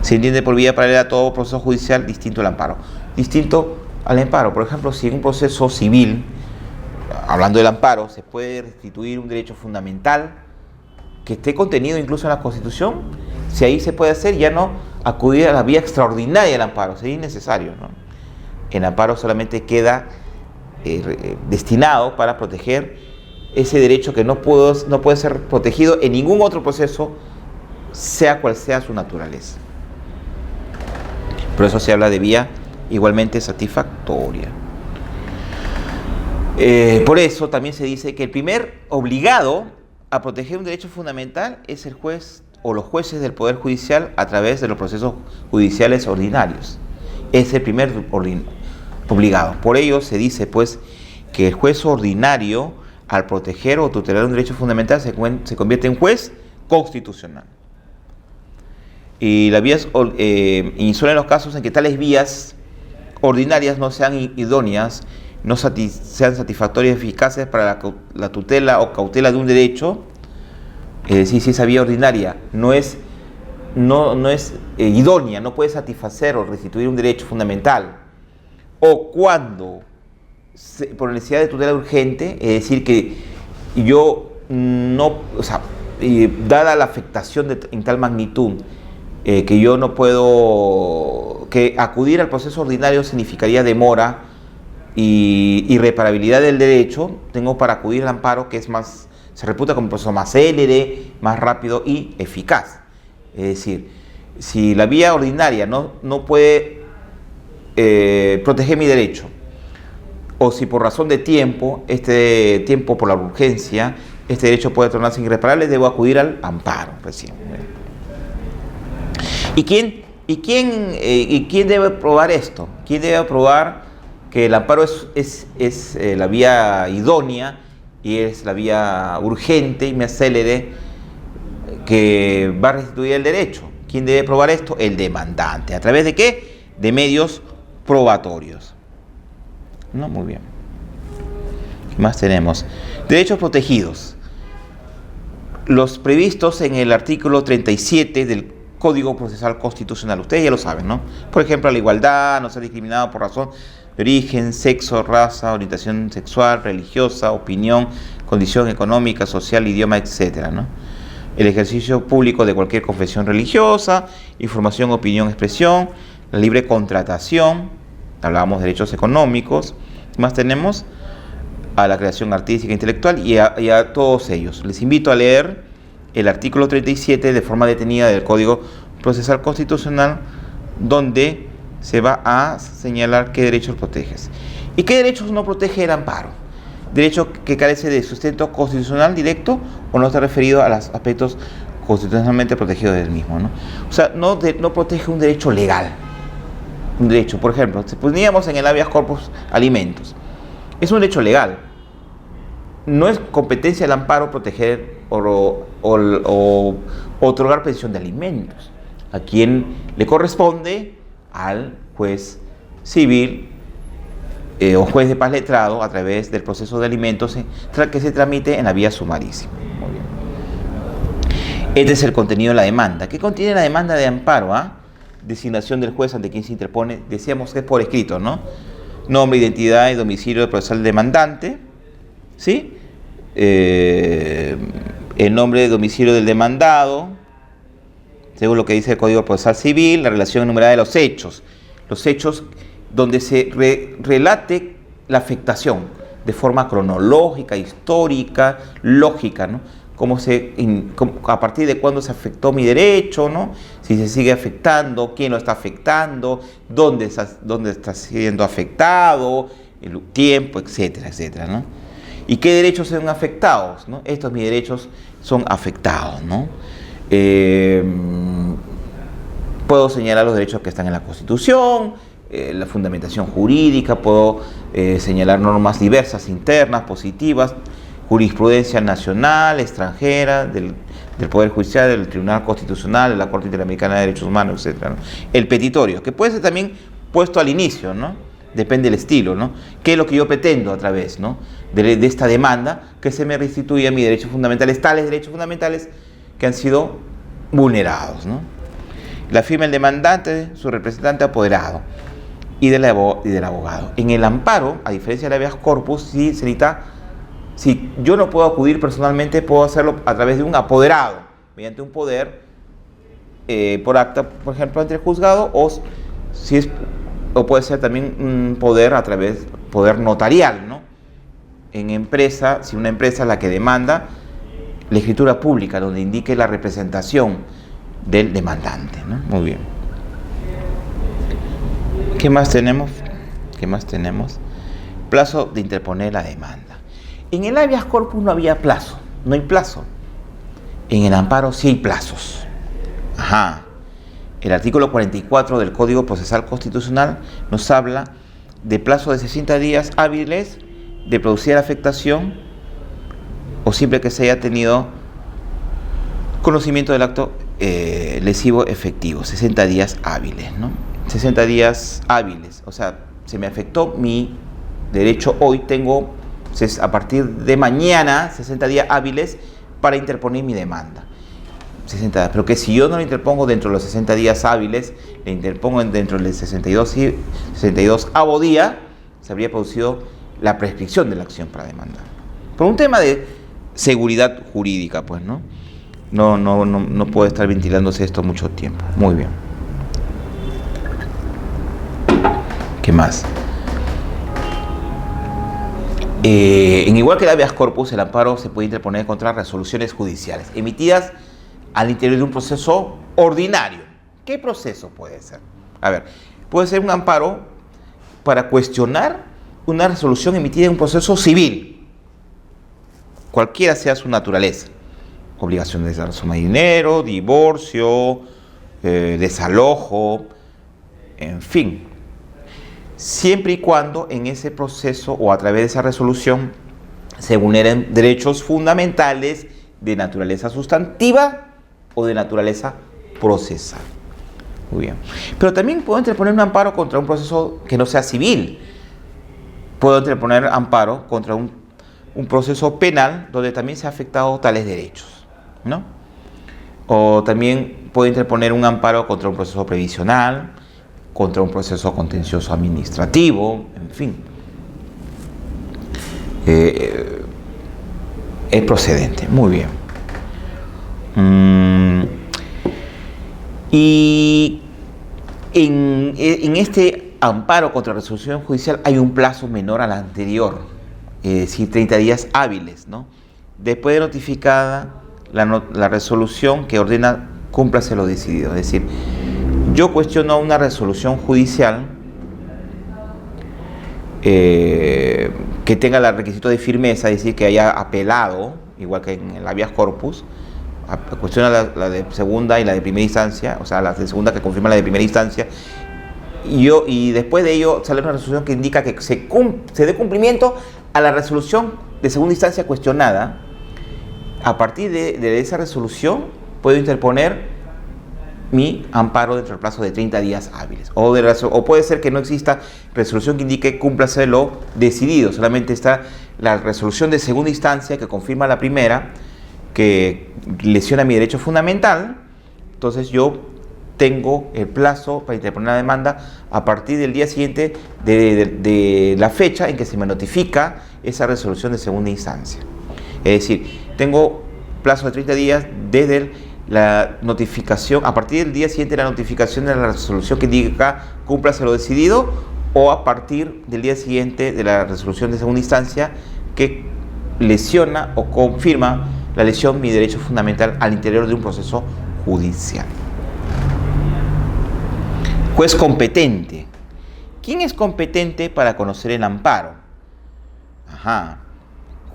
Se entiende por vía paralela todo proceso judicial distinto al amparo. Distinto al amparo, por ejemplo, si en un proceso civil, hablando del amparo, se puede restituir un derecho fundamental que esté contenido incluso en la Constitución, si ahí se puede hacer, ya no acudir a la vía extraordinaria del amparo, sería innecesario, ¿no? El amparo solamente queda destinado para proteger ese derecho que no puede ser protegido en ningún otro proceso, sea cual sea su naturaleza. Por eso se habla de vía igualmente satisfactoria. Por eso también se dice que el primer obligado a proteger un derecho fundamental es el juez o los jueces del Poder Judicial a través de los procesos judiciales ordinarios. Es el primer obligado. Por ello se dice, pues, que el juez ordinario al proteger o tutelar un derecho fundamental se convierte en juez constitucional. Y las vías, y solo en los casos en que tales vías ordinarias no sean idóneas, no sean satisfactorias y eficaces para la tutela o cautela de un derecho, es decir, si esa vía ordinaria no es idónea, no puede satisfacer o restituir un derecho fundamental, o cuando por necesidad de tutela urgente, es decir, que yo no, o sea, dada la afectación en tal magnitud, que yo no puedo, que acudir al proceso ordinario significaría demora y irreparabilidad del derecho, tengo para acudir al amparo, que es más, se reputa como un proceso más célere, más rápido y eficaz. Es decir, si la vía ordinaria no puede proteger mi derecho, o si por razón de tiempo, por la urgencia, este derecho puede tornarse irreparable, debo acudir al amparo recién. ¿Y quién debe probar esto? ¿Quién debe probar que el amparo es la vía idónea y es la vía urgente y más célere que va a restituir el derecho? ¿Quién debe probar esto? El demandante. ¿A través de qué? De medios probatorios. ¿No? Muy bien. ¿Qué más tenemos? Derechos protegidos. Los previstos en el artículo 37 del Código Procesal Constitucional. Ustedes ya lo saben, ¿no? Por ejemplo, la igualdad, no ser discriminado por razón de origen, sexo, raza, orientación sexual, religiosa, opinión, condición económica, social, idioma, etcétera, ¿no? El ejercicio público de cualquier confesión religiosa, información, opinión, expresión, la libre contratación, hablábamos de derechos económicos. ¿Qué más tenemos? A la creación artística e intelectual y a todos ellos. Les invito a leer el artículo 37 de forma detenida del Código Procesal Constitucional, donde se va a señalar qué derechos proteges y qué derechos no protege el amparo. Derecho que carece de sustento constitucional directo o no está referido a los aspectos constitucionalmente protegidos del mismo, ¿no? O sea, no protege un derecho legal. Un derecho, por ejemplo, si poníamos en el habeas corpus alimentos, es un derecho legal. No es competencia del amparo proteger o otorgar pensión de alimentos. A quien le corresponde al juez civil o juez de paz letrado a través del proceso de alimentos que se tramite en la vía sumarísima. Muy bien. Este es el contenido de la demanda. ¿Qué contiene la demanda de amparo? Designación del juez ante quien se interpone. Decíamos que es por escrito, ¿no? Nombre, identidad y domicilio del procesal demandante, ¿sí? El nombre de domicilio del demandado, según lo que dice el Código Procesal Civil, la relación enumerada de los hechos donde se relate la afectación de forma cronológica, histórica, lógica, ¿no? A partir de cuándo se afectó mi derecho, ¿no? Si se sigue afectando, quién lo está afectando, dónde está siendo afectado, el tiempo, etcétera, etcétera, ¿no? ¿Y qué derechos son afectados, ¿no? Estos mis derechos son afectados, ¿no? Puedo señalar los derechos que están en la Constitución, la fundamentación jurídica, puedo señalar normas diversas, internas, positivas, jurisprudencia nacional, extranjera, del Poder Judicial, del Tribunal Constitucional, de la Corte Interamericana de Derechos Humanos, etc., ¿no? El petitorio, que puede ser también puesto al inicio, ¿no? Depende del estilo, ¿no? ¿Qué es lo que yo pretendo a través, ¿no? de esta demanda? Que se me restituya mis derechos fundamentales, tales derechos fundamentales que han sido vulnerados, ¿no? La firma del demandante, su representante apoderado y del abogado. En el amparo, a diferencia del habeas corpus, sí se necesita. Si yo no puedo acudir personalmente, puedo hacerlo a través de un apoderado, mediante un poder por acta, por ejemplo, ante el juzgado, o puede ser también un poder a través, poder notarial, ¿no? En empresa, si una empresa es la que demanda, la escritura pública, donde indique la representación del demandante, ¿no? Muy bien. ¿Qué más tenemos? Plazo de interponer la demanda. En el habeas corpus no había plazo, no hay plazo. En el amparo sí hay plazos. El artículo 44 del Código Procesal Constitucional nos habla de plazo de 60 días hábiles de producir afectación o siempre que se haya tenido conocimiento del acto lesivo efectivo, 60 días hábiles, ¿no? 60 días hábiles, o sea, se me afectó mi derecho hoy, tengo a partir de mañana 60 días hábiles para interponer mi demanda. 60 días, pero que si yo no lo interpongo dentro de los 60 días hábiles, le interpongo dentro del 62º día, se habría producido la prescripción de la acción para demandar. Por un tema de seguridad jurídica, pues, ¿no? No puede estar ventilándose esto mucho tiempo. Muy bien. ¿Qué más? En igual que el habeas corpus, el amparo se puede interponer contra resoluciones judiciales emitidas al interior de un proceso ordinario. ¿Qué proceso puede ser? A ver, puede ser un amparo para cuestionar una resolución emitida en un proceso civil, cualquiera sea su naturaleza. Obligación de dar suma de dinero, divorcio, desalojo, en fin. Siempre y cuando en ese proceso o a través de esa resolución se vulneren derechos fundamentales de naturaleza sustantiva o de naturaleza procesal. Muy bien. Pero también puedo interponer un amparo contra un proceso que no sea civil. Puedo interponer amparo contra un proceso penal donde también se han afectado tales derechos, ¿no? O también puedo interponer un amparo contra un proceso previsional, contra un proceso contencioso administrativo, en fin. Es procedente, muy bien. Y en este amparo contra resolución judicial hay un plazo menor al anterior, es decir, 30 días hábiles, ¿no? Después de notificada la resolución que ordena cúmplase lo decidido. Es decir, yo cuestiono una resolución judicial que tenga el requisito de firmeza, es decir, que haya apelado, igual que en el habeas corpus, cuestiona la de segunda y la de primera instancia, o sea, la de segunda que confirma la de primera instancia, y después de ello sale una resolución que indica que se dé cumplimiento a la resolución de segunda instancia cuestionada. A partir de esa resolución puedo interponer mi amparo dentro del plazo de 30 días hábiles. O puede ser que no exista resolución que indique cúmplase lo decidido, solamente está la resolución de segunda instancia que confirma la primera, que lesiona mi derecho fundamental. Entonces yo tengo el plazo para interponer la demanda a partir del día siguiente de la fecha en que se me notifica esa resolución de segunda instancia. Es decir, tengo plazo de 30 días desde la notificación, a partir del día siguiente de la notificación de la resolución que indica cúmplase lo decidido, o a partir del día siguiente de la resolución de segunda instancia que lesiona o confirma la lesión mi derecho fundamental al interior de un proceso judicial. Juez competente. ¿Quién es competente para conocer el amparo?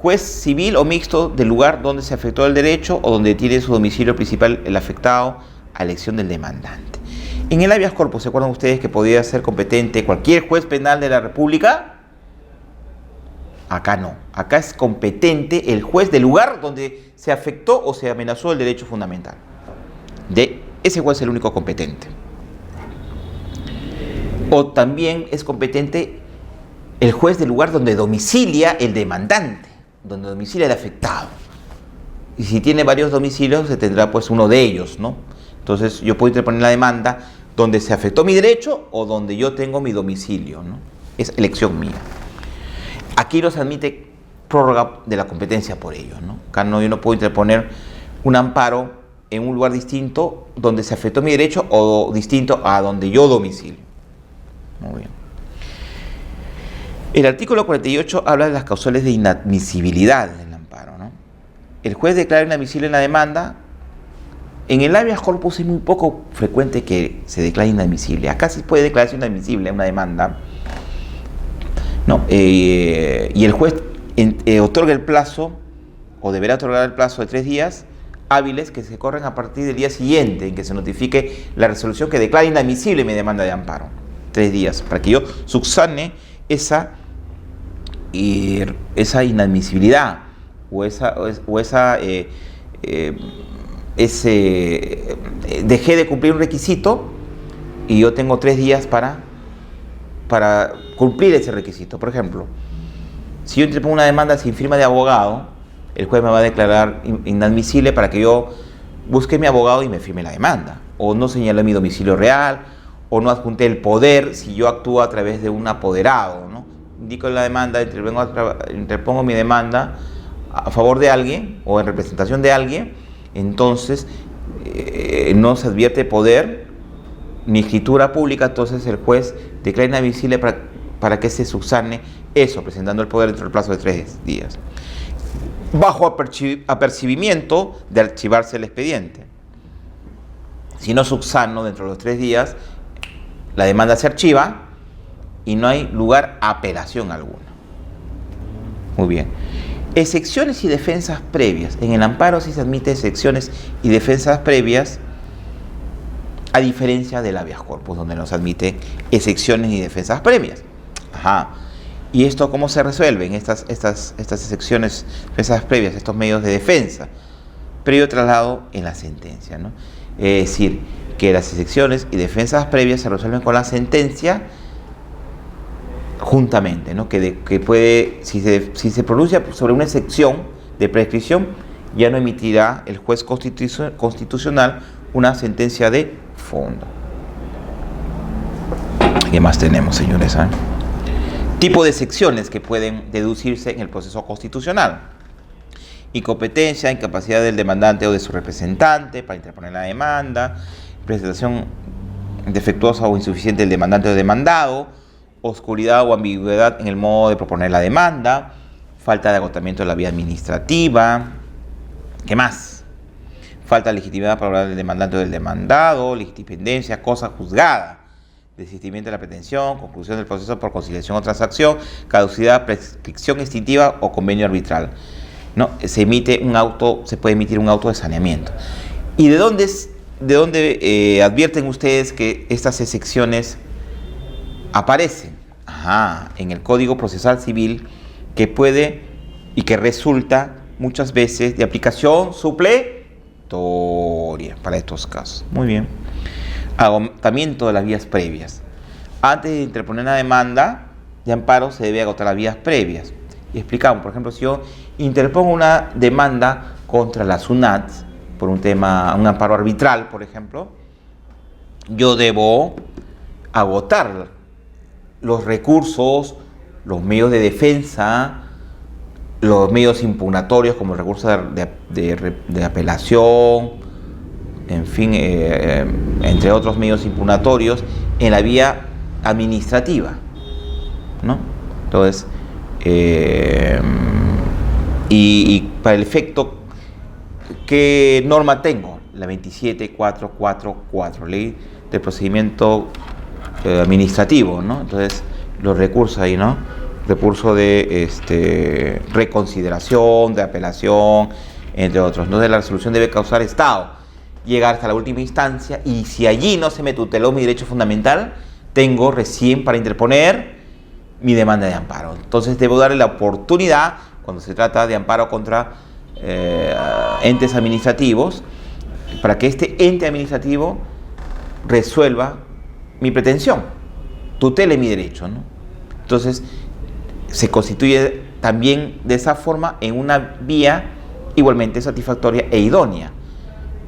Juez civil o mixto del lugar donde se afectó el derecho o donde tiene su domicilio principal el afectado a elección del demandante. En el habeas corpus, ¿se acuerdan ustedes que podía ser competente cualquier juez penal de la República? Acá no. Acá es competente el juez del lugar donde se afectó o se amenazó el derecho fundamental. Ese juez es el único competente. O también es competente el juez del lugar donde domicilia el demandante, donde domicilia el afectado. Y si tiene varios domicilios, se tendrá pues uno de ellos, ¿no? Entonces yo puedo interponer la demanda donde se afectó mi derecho o donde yo tengo mi domicilio, ¿no? Es elección mía. Aquí no se admite prórroga de la competencia por ello, ¿no? Acá yo no puedo interponer un amparo en un lugar distinto donde se afectó mi derecho o distinto a donde yo domicilio. Muy bien. El artículo 48 habla de las causales de inadmisibilidad del amparo, ¿no? El juez declara inadmisible en la demanda. En el habeas corpus es muy poco frecuente que se declare inadmisible. Acá sí puede declararse inadmisible una demanda, ¿no? Y el juez otorga el plazo, o deberá otorgar el plazo de 3 días hábiles que se corren a partir del día siguiente en que se notifique la resolución que declara inadmisible mi demanda de amparo. 3 días, para que yo subsane esa inadmisibilidad dejé de cumplir un requisito y yo tengo 3 días para cumplir ese requisito. Por ejemplo, si yo interpongo una demanda sin firma de abogado, el juez me va a declarar inadmisible para que yo busque mi abogado y me firme la demanda, o no señalé mi domicilio real, o no adjunté el poder si yo actúo a través de un apoderado, ¿no? Indico en la demanda, interpongo mi demanda a favor de alguien o en representación de alguien, entonces no se advierte poder ni escritura pública, entonces el juez declara inadmisible para que se subsane eso, presentando el poder dentro del plazo de 3 días. Bajo apercibimiento de archivarse el expediente. Si no subsano dentro de los 3 días, la demanda se archiva y no hay lugar a apelación alguna. Muy bien. Excepciones y defensas previas. En el amparo sí se admite excepciones y defensas previas, a diferencia del habeas corpus, donde no se admite excepciones y defensas previas. Ajá. ¿Y esto cómo se resuelven? Estas excepciones, defensas previas, estos medios de defensa, previo traslado en la sentencia, ¿no? Es decir, que las excepciones y defensas previas se resuelven con la sentencia juntamente, ¿no? Que puede, si se pronuncia sobre una excepción de prescripción, ya no emitirá el juez constitucional una sentencia de fondo. ¿Qué más tenemos, señores? Tipo de excepciones que pueden deducirse en el proceso constitucional. Incompetencia, incapacidad del demandante o de su representante para interponer la demanda, presentación defectuosa o insuficiente del demandante o demandado, oscuridad o ambigüedad en el modo de proponer la demanda, falta de agotamiento de la vía administrativa. ¿Qué más? Falta de legitimidad para hablar del demandante o del demandado, legitipendencia, cosa juzgada, desistimiento de la pretensión, conclusión del proceso por conciliación o transacción, caducidad, prescripción extintiva o convenio arbitral. ¿No? Se puede emitir un auto de saneamiento. ¿Y de dónde advierten ustedes que estas excepciones aparecen? En el Código Procesal Civil, que puede y que resulta muchas veces de aplicación supletoria para estos casos. Muy bien. Agotamiento de las vías previas. Antes de interponer una demanda de amparo se debe agotar las vías previas. Y explicamos, por ejemplo, si yo interpongo una demanda contra la SUNAT por un amparo arbitral, por ejemplo, yo debo agotar los recursos, los medios de defensa, los medios impugnatorios como el recurso de apelación, en fin, entre otros medios impugnatorios, en la vía administrativa, ¿no? Entonces, y para el efecto, ¿qué norma tengo? La 27444, Ley del Procedimiento Administrativo, ¿no? Entonces, los recursos ahí, ¿no? Recurso de reconsideración, de apelación, entre otros. Entonces, la resolución debe causar estado, llegar hasta la última instancia, y si allí no se me tuteló mi derecho fundamental, tengo recién para interponer mi demanda de amparo. Entonces debo darle la oportunidad, cuando se trata de amparo contra entes administrativos, para que este ente administrativo resuelva mi pretensión, tutele mi derecho, ¿no? Entonces se constituye también de esa forma en una vía igualmente satisfactoria e idónea.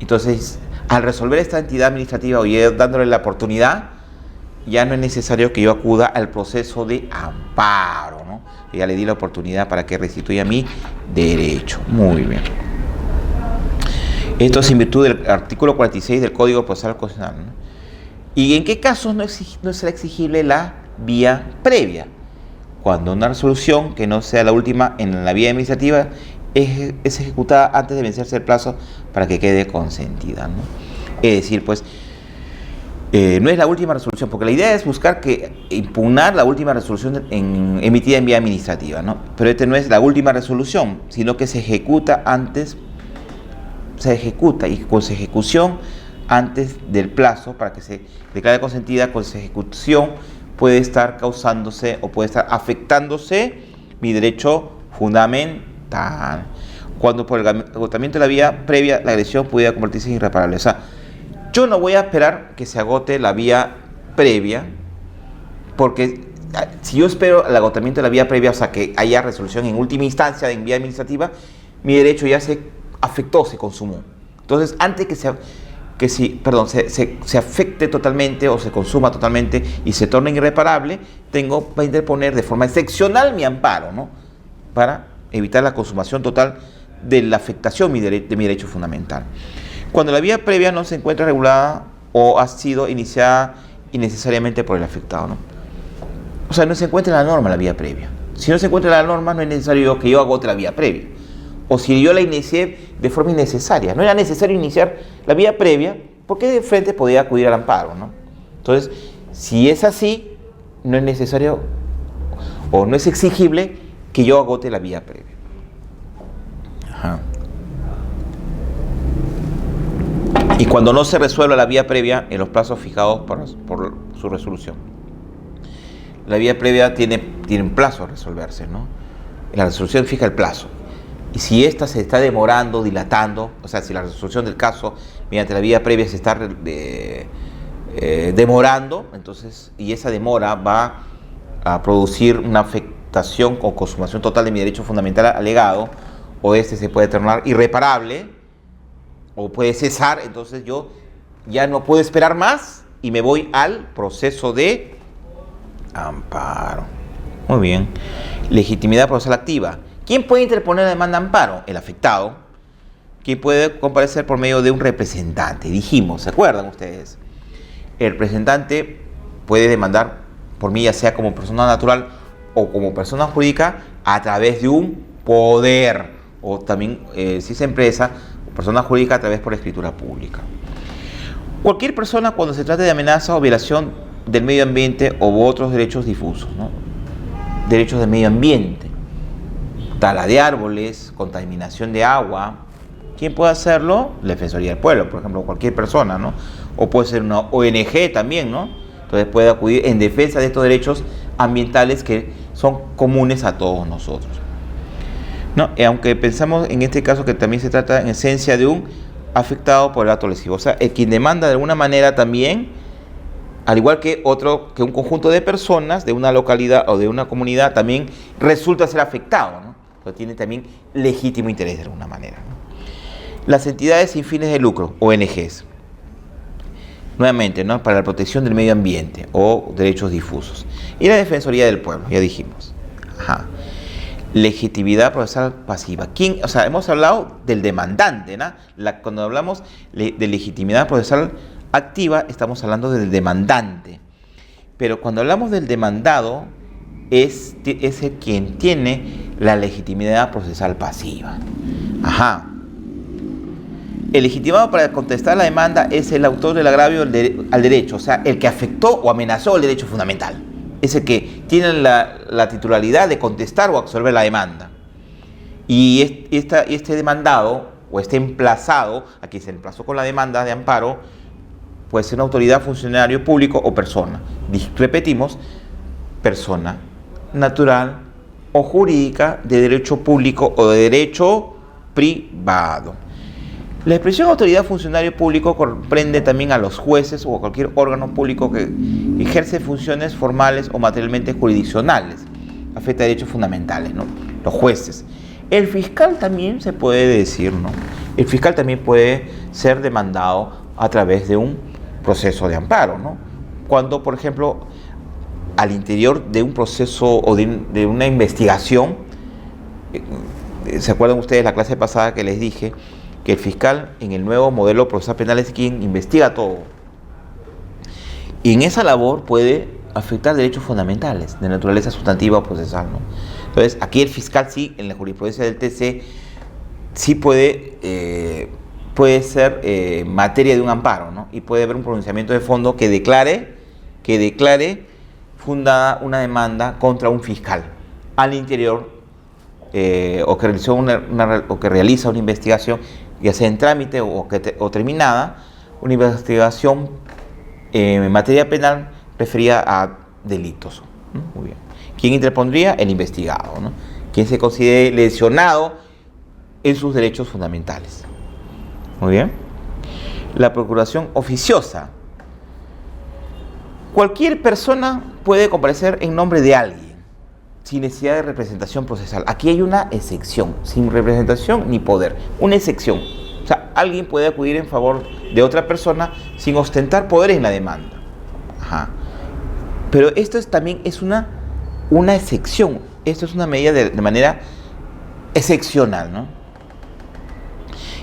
Entonces, al resolver esta entidad administrativa o dándole la oportunidad, ya no es necesario que yo acuda al proceso de amparo, ¿no? Ya le di la oportunidad para que restituya mi derecho. Muy bien. Esto es en virtud del artículo 46 del Código Procesal Constitucional, ¿no? ¿Y en qué casos no será exigible la vía previa? Cuando una resolución que no sea la última en la vía administrativa es ejecutada antes de vencerse el plazo para que quede consentida, ¿no? Es decir, pues, no es la última resolución, porque la idea es buscar impugnar la última resolución emitida en vía administrativa, ¿no? Pero no es la última resolución, sino que se ejecuta y con su ejecución antes del plazo para que se declare consentida, con su ejecución puede estar causándose o puede estar afectándose mi derecho fundamental. cuando por el agotamiento de la vía previa la agresión pudiera convertirse en irreparable. O sea, yo no voy a esperar que se agote la vía previa, porque si yo espero el agotamiento de la vía previa, o sea, que haya resolución en última instancia en vía administrativa, mi derecho ya se afectó, se consumó. Entonces, antes que se afecte totalmente o se consuma totalmente y se torne irreparable, tengo para interponer de forma excepcional mi amparo, ¿no? Para evitar la consumación total de la afectación de mi derecho fundamental. Cuando la vía previa no se encuentra regulada o ha sido iniciada innecesariamente por el afectado, ¿no? O sea, no se encuentra en la norma la vía previa. Si no se encuentra en la norma, no es necesario que yo agote la vía previa. O si yo la inicié de forma innecesaria. No era necesario iniciar la vía previa porque de frente podía acudir al amparo, ¿no? Entonces, si es así, no es necesario o no es exigible que yo agote la vía previa. Ajá. Y cuando no se resuelva la vía previa en los plazos fijados por su resolución. La vía previa tiene un plazo a resolverse, ¿no? La resolución fija el plazo. Y si ésta se está demorando, dilatando, o sea, si la resolución del caso mediante la vía previa se está demorando, entonces, y esa demora va a producir una afectación o consumación total de mi derecho fundamental alegado, o este se puede tornar irreparable, o puede cesar, entonces yo ya no puedo esperar más y me voy al proceso de amparo. Muy bien. Legitimidad procesal activa. ¿Quién puede interponer la demanda de amparo? El afectado. ¿Quién puede comparecer por medio de un representante? Dijimos, ¿se acuerdan ustedes? El representante puede demandar por mí, ya sea como persona natural o como persona jurídica, a través de un poder, o también, si es empresa, persona jurídica, a través por escritura pública. Cualquier persona, cuando se trate de amenaza o violación del medio ambiente o otros derechos difusos, ¿no? Derechos del medio ambiente, tala de árboles, contaminación de agua. ¿Quién puede hacerlo? La Defensoría del Pueblo, por ejemplo, cualquier persona, ¿no? O puede ser una ONG también, ¿no? Entonces puede acudir en defensa de estos derechos ambientales que son comunes a todos nosotros, ¿no? Aunque pensamos en este caso que también se trata en esencia de un afectado por el acto lesivo. O sea, el quien demanda de alguna manera también, al igual que un conjunto de personas de una localidad o de una comunidad, también resulta ser afectado, ¿no? Pero tiene también legítimo interés de alguna manera, ¿no? Las entidades sin fines de lucro, ONGs, nuevamente, ¿no? Para la protección del medio ambiente o derechos difusos. Y la Defensoría del Pueblo, ya dijimos. Ajá. Legitimidad procesal pasiva. ¿Quién? O sea, hemos hablado del demandante, ¿no? Cuando hablamos de legitimidad procesal activa, estamos hablando del demandante. Pero cuando hablamos del demandado, es el quien tiene la legitimidad procesal pasiva. Ajá. El legitimado para contestar la demanda es el autor del agravio al derecho, o sea, el que afectó o amenazó el derecho fundamental. Es el que tiene la titularidad de contestar o absolver la demanda. Y este demandado, o este emplazado, aquí se emplazó con la demanda de amparo, puede ser una autoridad, funcionario público o persona. Repetimos, persona natural o jurídica de derecho público o de derecho privado. La expresión autoridad funcionario público comprende también a los jueces o a cualquier órgano público que ejerce funciones formales o materialmente jurisdiccionales. Afecta a derechos fundamentales, ¿no? Los jueces. El fiscal también se puede decir, ¿no? El fiscal también puede ser demandado a través de un proceso de amparo, ¿no? Cuando, por ejemplo, al interior de un proceso o de una investigación, ¿se acuerdan ustedes la clase pasada que les dije que el fiscal en el nuevo modelo procesal penal es quien investiga todo? Y en esa labor puede afectar derechos fundamentales de naturaleza sustantiva o procesal, ¿no? Entonces, aquí el fiscal sí, en la jurisprudencia del TC, sí puede ser materia de un amparo, ¿no? Y puede haber un pronunciamiento de fondo que declare fundada una demanda contra un fiscal al interior o que realiza una investigación, ya sea en trámite o terminada, una investigación en materia penal referida a delitos, ¿no? Muy bien. ¿Quién interpondría? El investigado, ¿no? Quien se considere lesionado en sus derechos fundamentales. Muy bien. La procuración oficiosa. Cualquier persona puede comparecer en nombre de alguien, sin necesidad de representación procesal. Aquí hay una excepción, sin representación ni poder, una excepción. O sea, alguien puede acudir en favor de otra persona sin ostentar poder en la demanda. Ajá. Pero esto también es una excepción. Esto es una medida de manera excepcional, ¿no?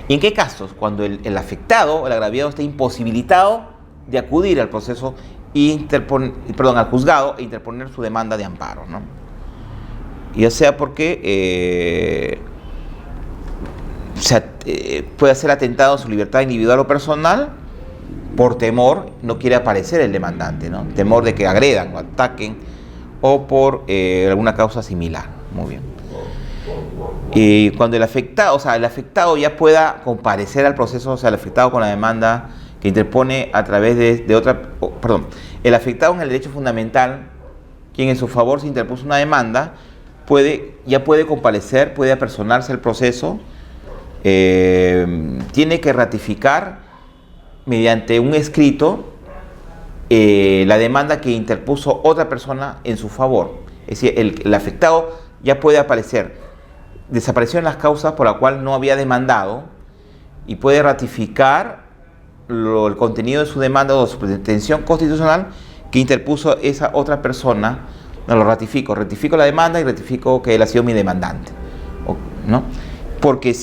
¿Y en qué casos? Cuando el afectado, el agraviado, está imposibilitado de acudir al proceso al juzgado e interponer su demanda de amparo, ¿no? Ya sea porque puede ser atentado a su libertad individual o personal por temor, no quiere aparecer el demandante, ¿no? Temor de que agredan o ataquen, o por alguna causa similar. Muy bien. Y cuando el afectado ya pueda comparecer al proceso, o sea, el afectado con la demanda que interpone a través el afectado en el derecho fundamental, quien en su favor se interpuso una demanda, ya puede comparecer, puede apersonarse al proceso, tiene que ratificar mediante un escrito la demanda que interpuso otra persona en su favor. Es decir, el afectado ya puede desapareció en las causas por la cual no había demandado y puede ratificar el contenido de su demanda o su pretensión constitucional que interpuso esa otra persona. No lo rectifico la demanda y rectifico que él ha sido mi demandante, ¿no? Porque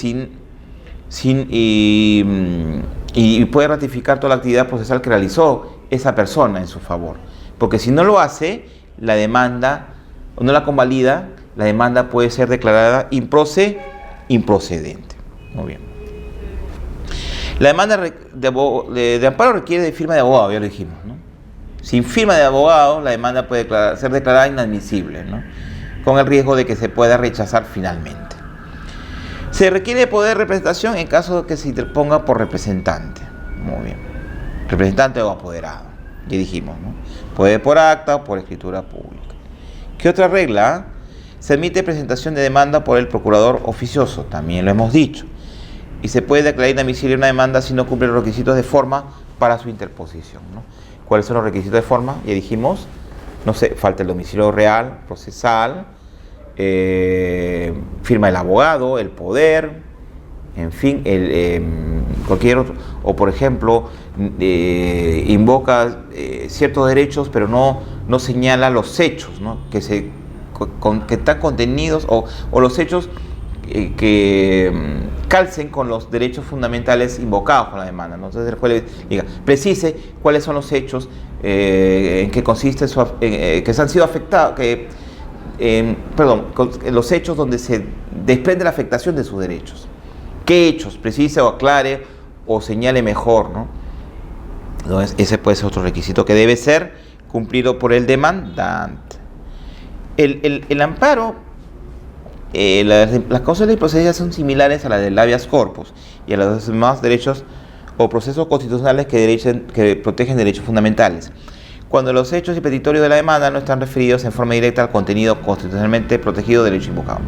y puede ratificar toda la actividad procesal que realizó esa persona en su favor, porque si no lo hace, la demanda o no la convalida, la demanda puede ser declarada improcedente. Muy bien. La demanda de amparo requiere de firma de abogado, ya lo dijimos, ¿no? Sin firma de abogado, la demanda puede ser declarada inadmisible, ¿no? Con el riesgo de que se pueda rechazar finalmente. Se requiere poder de representación en caso de que se interponga por representante. Muy bien. Representante o apoderado, ya dijimos, ¿no? Puede por acta o por escritura pública. ¿Qué otra regla? Se admite presentación de demanda por el procurador oficioso, también lo hemos dicho. Y se puede declarar inadmisible una demanda si no cumple los requisitos de forma para su interposición, ¿no? ¿Cuáles son los requisitos de forma? Ya dijimos, no sé, falta el domicilio real, procesal, firma del abogado, el poder, en fin, cualquier otro. O por ejemplo, invoca ciertos derechos, pero no señala los hechos, ¿no? que están contenidos o los hechos que calcen con los derechos fundamentales invocados con la demanda, ¿no? Entonces el juez diga, precise cuáles son los hechos en que consiste que se han sido afectados, los hechos donde se desprende la afectación de sus derechos. ¿Qué hechos? Precise o aclare o señale mejor, ¿no? Entonces ese puede ser otro requisito que debe ser cumplido por el demandante. El amparo, las causas de procedencia son similares a las del habeas corpus y a los demás derechos o procesos constitucionales que protegen derechos fundamentales, cuando los hechos y petitorios de la demanda no están referidos en forma directa al contenido constitucionalmente protegido del derecho invocado.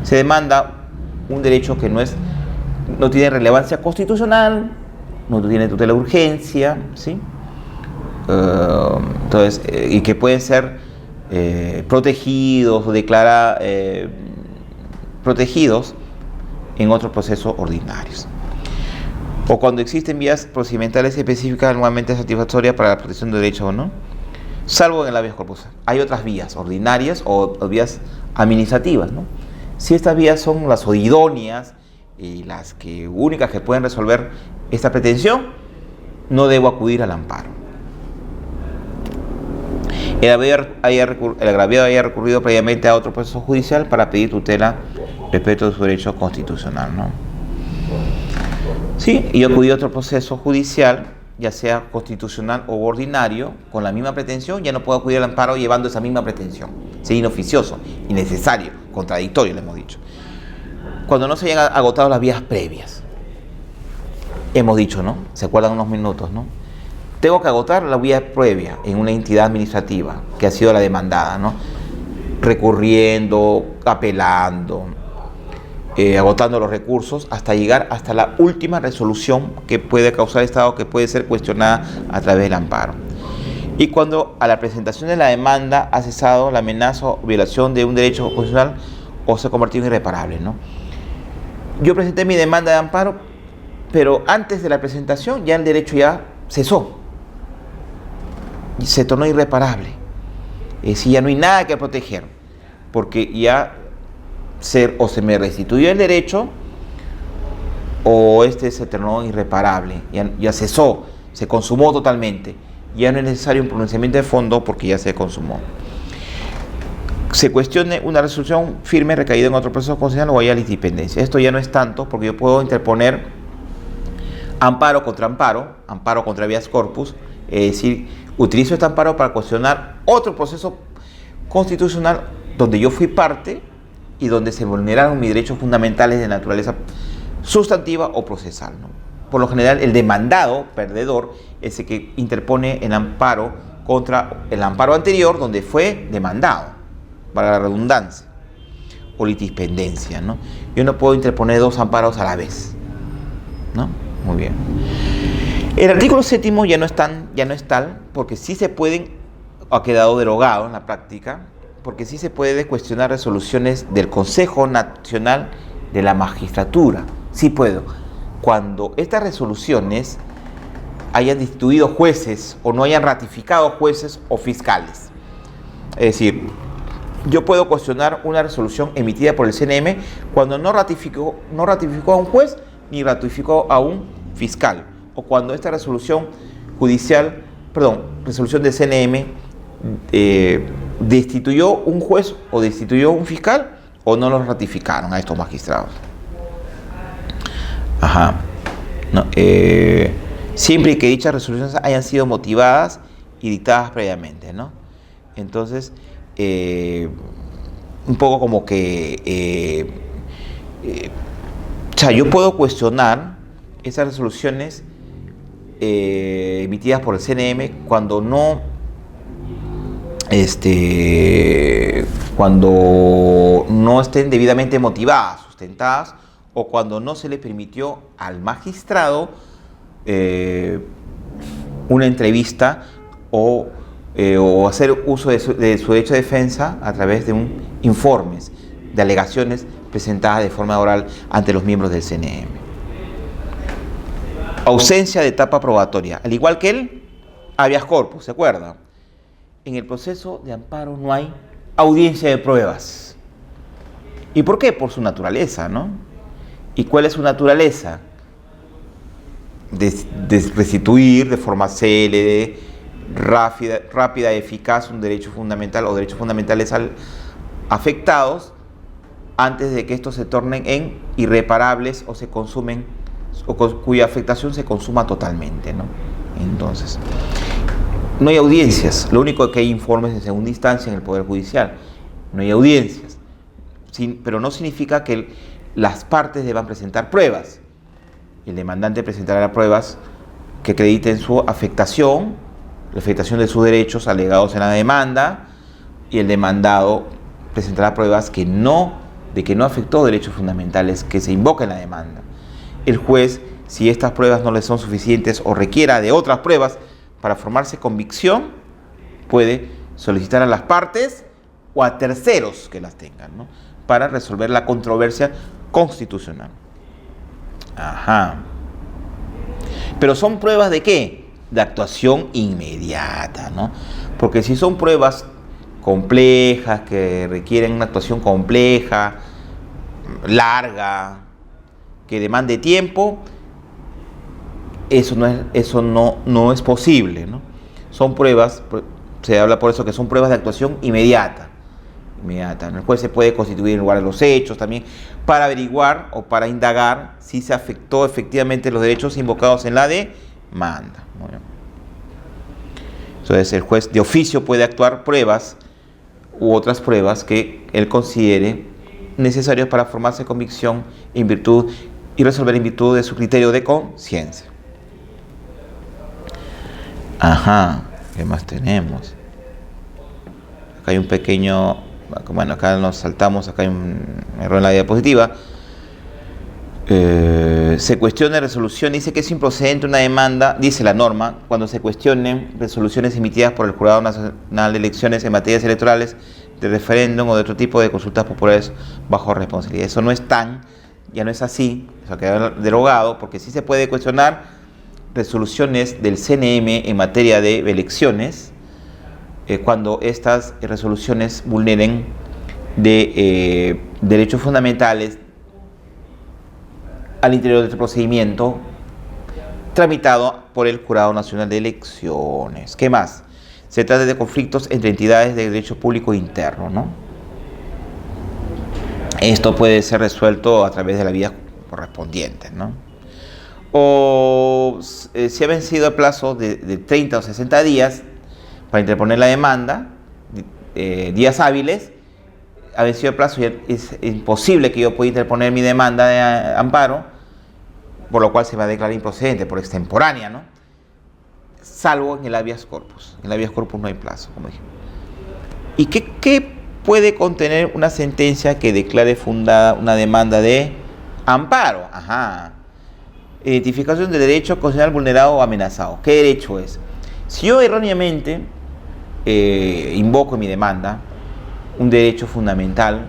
Se demanda un derecho que no tiene relevancia constitucional, no tiene tutela de urgencia, ¿sí? Entonces, y que pueden ser protegidos o protegidos en otros procesos ordinarios. O cuando existen vías procedimentales específicas anualmente satisfactorias para la protección de derechos o no, salvo en el habeas corpus. Hay otras vías ordinarias o vías administrativas, ¿no? Si estas vías son las idóneas y las únicas que pueden resolver esta pretensión, no debo acudir al amparo. El agraviado haya recurrido previamente a otro proceso judicial para pedir tutela respecto de su derecho constitucional, ¿no? Sí, y yo acudí a otro proceso judicial, ya sea constitucional o ordinario, con la misma pretensión, ya no puedo acudir al amparo llevando esa misma pretensión. Sería inoficioso, innecesario, contradictorio, le hemos dicho. Cuando no se hayan agotado las vías previas. Hemos dicho, ¿no? ¿Se acuerdan unos minutos, no? Tengo que agotar la vía previa en una entidad administrativa que ha sido la demandada, ¿no? Recurriendo, apelando. agotando los recursos hasta llegar hasta la última resolución que puede causar estado, que puede ser cuestionada a través del amparo. Y cuando a la presentación de la demanda ha cesado la amenaza o violación de un derecho constitucional o se ha convertido en irreparable, ¿no? Yo presenté mi demanda de amparo, pero antes de la presentación ya el derecho ya cesó, se tornó irreparable. Es decir, ya no hay nada que proteger, porque ya o se me restituyó el derecho o se tornó irreparable, ya cesó, se consumó totalmente. Ya no es necesario un pronunciamiento de fondo porque ya se consumó. Se cuestione una resolución firme recaída en otro proceso constitucional o haya litipendencia. Esto ya no es tanto porque yo puedo interponer amparo contra habeas corpus, es decir, utilizo este amparo para cuestionar otro proceso constitucional donde yo fui parte y donde se vulneraron mis derechos fundamentales de naturaleza sustantiva o procesal, ¿no? Por lo general, el demandado perdedor es el que interpone el amparo contra el amparo anterior donde fue demandado, para la redundancia, o litipendencia, ¿no? Yo no puedo interponer dos amparos a la vez, ¿no? Muy bien. El artículo 7º ya no es tal, porque sí se pueden, ha quedado derogado en la práctica, porque sí se puede cuestionar resoluciones del Consejo Nacional de la Magistratura. Sí puedo. Cuando estas resoluciones hayan destituido jueces o no hayan ratificado jueces o fiscales. Es decir, yo puedo cuestionar una resolución emitida por el CNM cuando no ratificó a un juez ni ratificó a un fiscal, o cuando esta resolución resolución del CNM destituyó un juez o destituyó un fiscal o no los ratificaron a estos magistrados. Ajá. No, siempre que dichas resoluciones hayan sido motivadas y dictadas previamente, ¿no? Entonces, un poco como que, o sea, yo puedo cuestionar esas resoluciones emitidas por el CNM cuando no estén debidamente motivadas, sustentadas, o cuando no se le permitió al magistrado una entrevista o hacer uso de su derecho de defensa a través de informes, de alegaciones presentadas de forma oral ante los miembros del CNM. Ausencia de etapa probatoria, al igual que el habeas corpus, ¿se acuerda? En el proceso de amparo no hay audiencia de pruebas. ¿Y por qué? Por su naturaleza, ¿no? ¿Y cuál es su naturaleza? De restituir de forma célere, rápida y eficaz un derecho fundamental o derechos fundamentales afectados antes de que estos se tornen en irreparables o se consumen, o cuya afectación se consuma totalmente, ¿no? Entonces, no hay audiencias, lo único que hay informes en segunda instancia en el Poder Judicial, no hay audiencias, pero no significa que las partes deban presentar pruebas. El demandante presentará pruebas que acrediten su afectación, la afectación de sus derechos alegados en la demanda, y el demandado presentará pruebas de que no afectó derechos fundamentales que se invoca en la demanda. El juez, si estas pruebas no le son suficientes o requiera de otras pruebas para formarse convicción, puede solicitar a las partes o a terceros que las tengan, ¿no?, para resolver la controversia constitucional. Ajá. Pero son pruebas ¿de qué? De actuación inmediata, ¿no? Porque si son pruebas complejas, que requieren una actuación compleja, larga, que demande tiempo, eso no es posible, ¿no? Son pruebas, se habla por eso que son pruebas de actuación inmediata. El juez se puede constituir en lugar de los hechos también para averiguar o para indagar si se afectó efectivamente los derechos invocados en la demanda. Bueno. Entonces el juez de oficio puede actuar pruebas u otras pruebas que él considere necesarias para formarse convicción en virtud y resolver en virtud de su criterio de conciencia. Ajá, ¿qué más tenemos? Acá hay un pequeño... Bueno, acá nos saltamos, acá hay un error en la diapositiva. Se cuestiona resolución, dice que es improcedente una demanda, dice la norma, cuando se cuestionen resoluciones emitidas por el Jurado Nacional de Elecciones en materias electorales, de referéndum o de otro tipo de consultas populares bajo responsabilidad. Eso no es ya no es así, eso queda derogado, porque sí se puede cuestionar resoluciones del CNM en materia de elecciones cuando estas resoluciones vulneren de derechos fundamentales al interior de este procedimiento tramitado por el Jurado Nacional de Elecciones. ¿Qué más? Se trata de conflictos entre entidades de derecho público interno, ¿no? Esto puede ser resuelto a través de la vía correspondiente, ¿no? O si ha vencido el plazo de 30 o 60 días para interponer la demanda, días hábiles, ha vencido el plazo y es imposible que yo pueda interponer mi demanda de amparo, por lo cual se va a declarar improcedente por extemporánea, ¿no? Salvo en el habeas corpus. En el habeas corpus no hay plazo, como dije. ¿Y qué puede contener una sentencia que declare fundada una demanda de amparo? Ajá. Identificación del derecho constitucional vulnerado o amenazado. ¿Qué derecho es? Si yo erróneamente invoco en mi demanda un derecho fundamental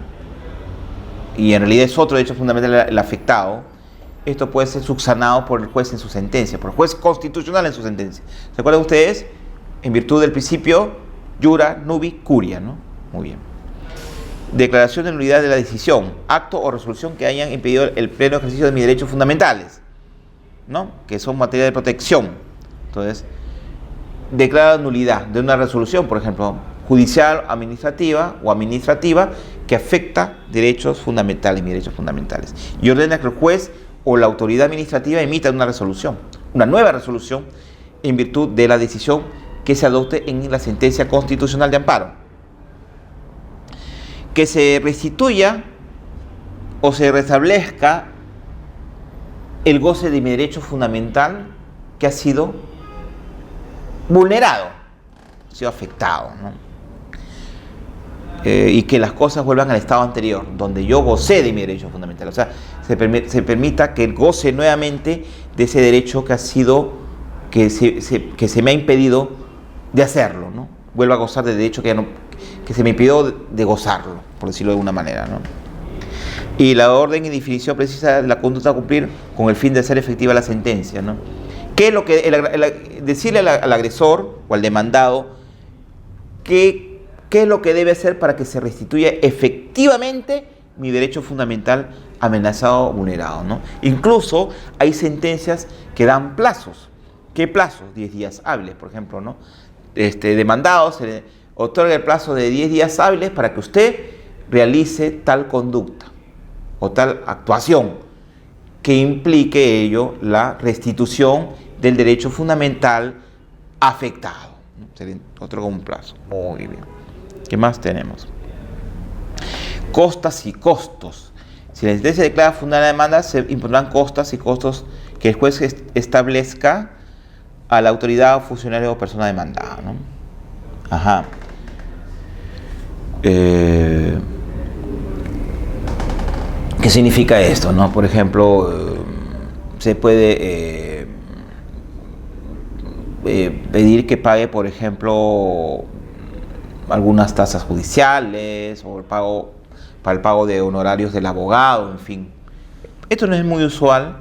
y en realidad es otro derecho fundamental el afectado, esto puede ser subsanado por el juez en su sentencia, por el juez constitucional en su sentencia. ¿Se acuerdan ustedes? En virtud del principio iura nubi curia, ¿no? Muy bien. Declaración de nulidad de la decisión, acto o resolución que hayan impedido el pleno ejercicio de mis derechos fundamentales, ¿no? Que son materia de protección. Entonces, declara nulidad de una resolución, por ejemplo, judicial, administrativa que afecta derechos fundamentales, mis derechos fundamentales. Y ordena que el juez o la autoridad administrativa emita una resolución, una nueva resolución, en virtud de la decisión que se adopte en la sentencia constitucional de amparo. Que se restituya o se restablezca el goce de mi derecho fundamental que ha sido vulnerado, ha sido afectado, ¿no? Y que las cosas vuelvan al estado anterior, donde yo gocé de mi derecho fundamental. O sea, se permita que goce nuevamente de ese derecho que ha sido, que se me ha impedido de hacerlo, ¿no? Vuelva a gozar del derecho que se me impidió de gozarlo, por decirlo de alguna manera, ¿no? Y la orden y definición precisa de la conducta a cumplir con el fin de hacer efectiva la sentencia, ¿no? ¿Qué es lo que decirle al agresor o al demandado qué es lo que debe hacer para que se restituya efectivamente mi derecho fundamental amenazado o vulnerado, ¿no? Incluso hay sentencias que dan plazos. ¿Qué plazos? 10 días hábiles, por ejemplo, ¿no? Demandado se le otorga el plazo de 10 días hábiles para que usted realice tal conducta o tal actuación que implique ello la restitución del derecho fundamental afectado. Se le otorga un plazo. Muy bien. ¿Qué más tenemos? Costas y costos. Si la sentencia declara fundada la demanda, se impondrán costas y costos que el juez establezca a la autoridad, funcionario o persona demandada, ¿no? Ajá. ¿Qué significa esto, no? Por ejemplo, se puede pedir que pague, por ejemplo, algunas tasas judiciales o para el pago de honorarios del abogado, en fin. Esto no es muy usual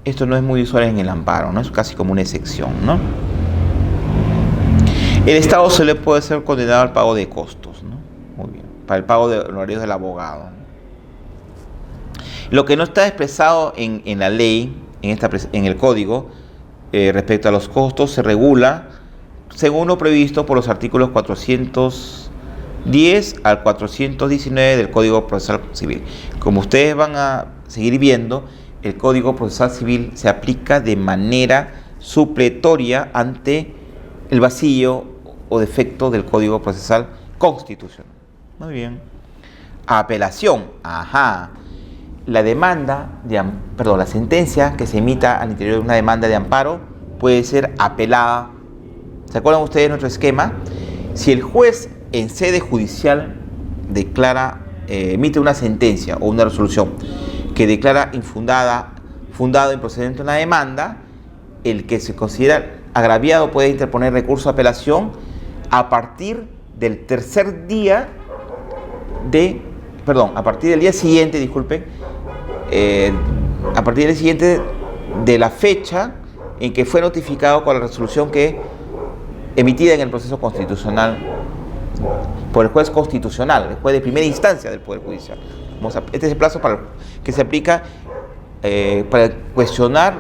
en el amparo, ¿no? Es casi como una excepción, ¿no? El Estado se le puede ser condenado al pago de costos, ¿no? Muy bien, para el pago de honorarios del abogado, ¿no? Lo que no está expresado en la ley, en el código, respecto a los costos, se regula según lo previsto por los artículos 410 al 419 del Código Procesal Civil. Como ustedes van a seguir viendo, el Código Procesal Civil se aplica de manera supletoria ante el vacío o defecto del Código Procesal Constitucional. Muy bien. Apelación. Ajá. La sentencia que se emita al interior de una demanda de amparo puede ser apelada. ¿Se acuerdan ustedes de nuestro esquema? Si el juez en sede judicial emite una sentencia o una resolución que declara fundado improcedente una demanda, el que se considera agraviado puede interponer recurso de apelación a partir del tercer día a partir del día siguiente, disculpen, a partir del siguiente de la fecha en que fue notificado con la resolución emitida en el proceso constitucional por el juez constitucional, el juez de primera instancia del Poder Judicial. Este es el plazo que se aplica para cuestionar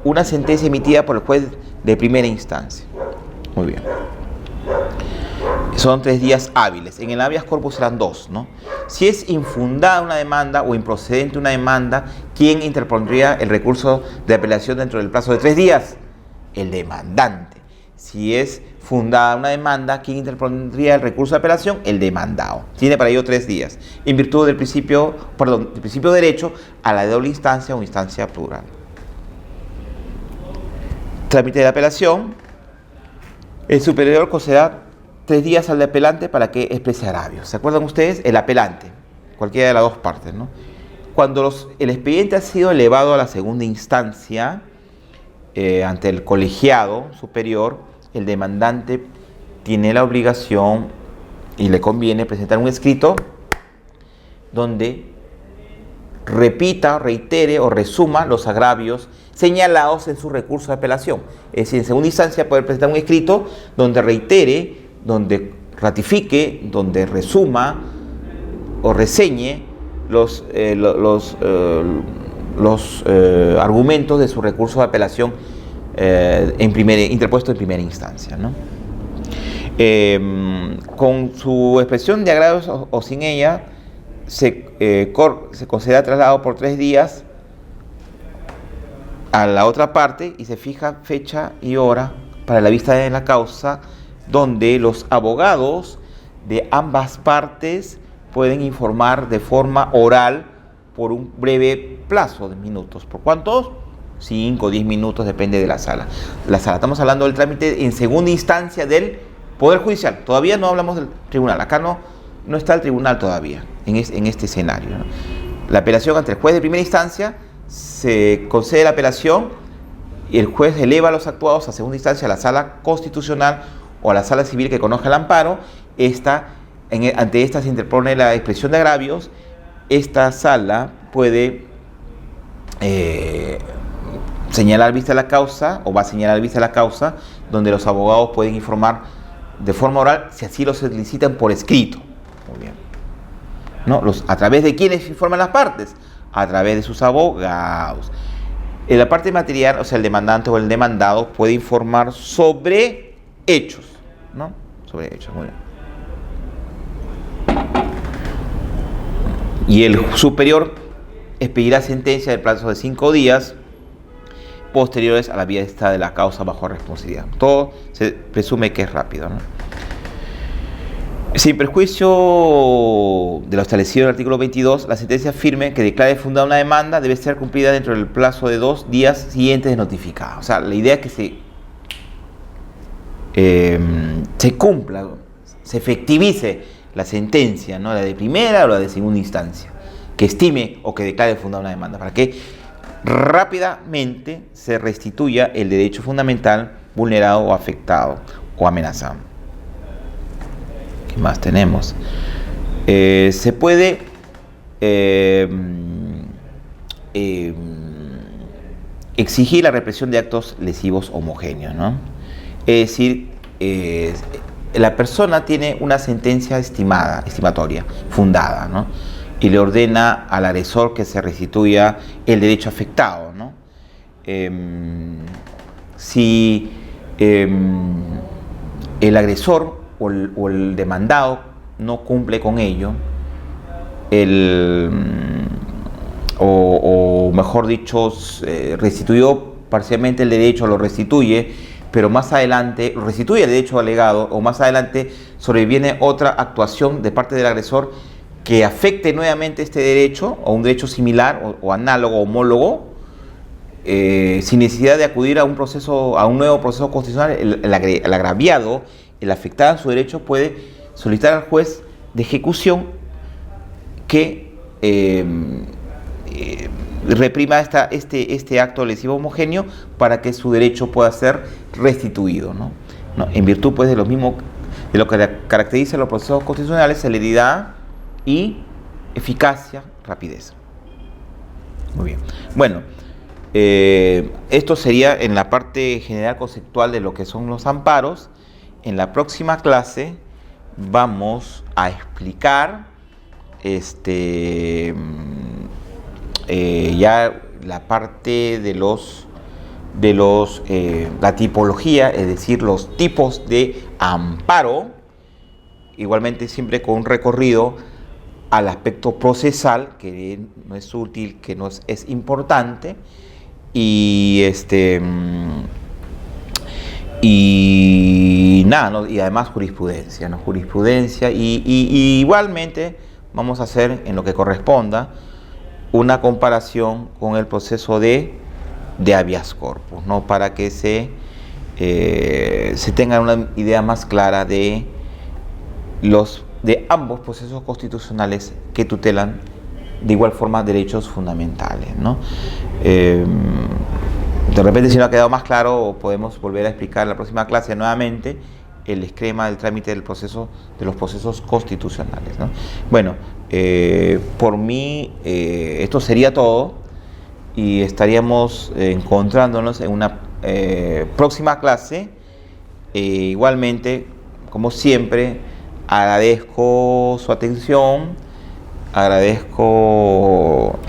una sentencia emitida por el juez de primera instancia. Muy bien. Son 3 días hábiles. En el habeas corpus serán 2, ¿no? Si es infundada una demanda o improcedente una demanda, ¿quién interpondría el recurso de apelación dentro del plazo de 3 días? El demandante. Si es fundada una demanda, ¿quién interpondría el recurso de apelación? El demandado. Tiene para ello 3 días, en virtud del principio de derecho a la doble instancia o instancia plural. Trámite de apelación. El superior concederá 3 días al apelante para que exprese agravios. ¿Se acuerdan ustedes? El apelante, cualquiera de las dos partes, ¿no? Cuando el expediente ha sido elevado a la segunda instancia ante el colegiado superior, el demandante tiene la obligación y le conviene presentar un escrito donde repita, reitere o resuma los agravios señalados en su recurso de apelación. Es decir, en segunda instancia poder presentar un escrito donde reitere, donde ratifique, donde resuma o reseñe los argumentos de su recurso de apelación interpuesto en primera instancia, ¿no? Con su expresión de agravios o sin ella, se considera traslado por 3 días a la otra parte y se fija fecha y hora para la vista de la causa, donde los abogados de ambas partes pueden informar de forma oral por un breve plazo de minutos. ¿Por cuántos? 5 o 10 minutos, depende de la sala. Estamos hablando del trámite en segunda instancia del Poder Judicial. Todavía no hablamos del tribunal. Acá no está el tribunal todavía, en este escenario, ¿no? La apelación ante el juez de primera instancia, se concede la apelación y el juez eleva los actuados a segunda instancia a la sala constitucional o a la sala civil que conozca el amparo. Ante esta se interpone la expresión de agravios. Esta sala puede señalar vista la causa, o va a señalar vista la causa, donde los abogados pueden informar de forma oral si así lo solicitan por escrito. Muy bien. ¿No? ¿A través de quiénes informan las partes? A través de sus abogados. En la parte material, o sea, el demandante o el demandado puede informar sobre hechos, ¿no? Sobre hechos, muy bien. Y el superior expedirá sentencia del plazo de 5 días posteriores a la vista de la causa bajo responsabilidad. Todo se presume que es rápido, ¿no? Sin perjuicio de lo establecido en el artículo 22, la sentencia firme que declare fundada una demanda debe ser cumplida dentro del plazo de 2 días siguientes de notificada. O sea, la idea es que se cumpla, se efectivice la sentencia, ¿no? La de primera o la de segunda instancia, que estime o que declare fundada una demanda, para que rápidamente se restituya el derecho fundamental vulnerado o afectado o amenazado. ¿Qué más tenemos? Se puede exigir la represión de actos lesivos homogéneos, ¿no? Es decir, la persona tiene una sentencia estimatoria, fundada, ¿no? Y le ordena al agresor que se restituya el derecho afectado, ¿no? Si el agresor o el demandado no cumple con ello, o mejor dicho, restituyó parcialmente el derecho, lo restituye, pero más adelante restituye el derecho alegado, o más adelante sobreviene otra actuación de parte del agresor que afecte nuevamente este derecho, o un derecho similar, o análogo, homólogo, sin necesidad de acudir a un nuevo proceso constitucional, el agraviado, el afectado en su derecho, puede solicitar al juez de ejecución que reprima este acto lesivo homogéneo para que su derecho pueda ser restituido, ¿no? ¿No? En virtud pues de lo mismo, de lo que caracteriza los procesos constitucionales: celeridad y eficacia, rapidez. Muy bien. Bueno, esto sería en la parte general conceptual de lo que son los amparos. En la próxima clase vamos a explicar ya la parte de la tipología, es decir, los tipos de amparo, igualmente siempre con un recorrido al aspecto procesal, que no es útil, que no es importante, y nada, ¿no? Y además jurisprudencia, ¿no? Jurisprudencia, y igualmente vamos a hacer, en lo que corresponda, una comparación con el proceso de habeas corpus, ¿no? Para que se tenga una idea más clara de ambos procesos constitucionales que tutelan de igual forma derechos fundamentales, ¿no? De repente, si no ha quedado más claro, podemos volver a explicar en la próxima clase nuevamente el esquema del trámite de los procesos constitucionales, ¿no? Bueno, por mí esto sería todo, y estaríamos encontrándonos en una próxima clase. Igualmente, como siempre, agradezco su atención, agradezco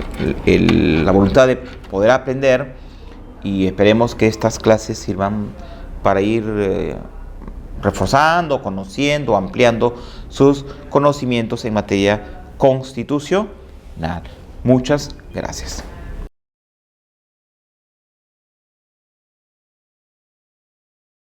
la voluntad de poder aprender, y esperemos que estas clases sirvan para ir reforzando, conociendo, ampliando sus conocimientos en materia constitucional. Muchas gracias.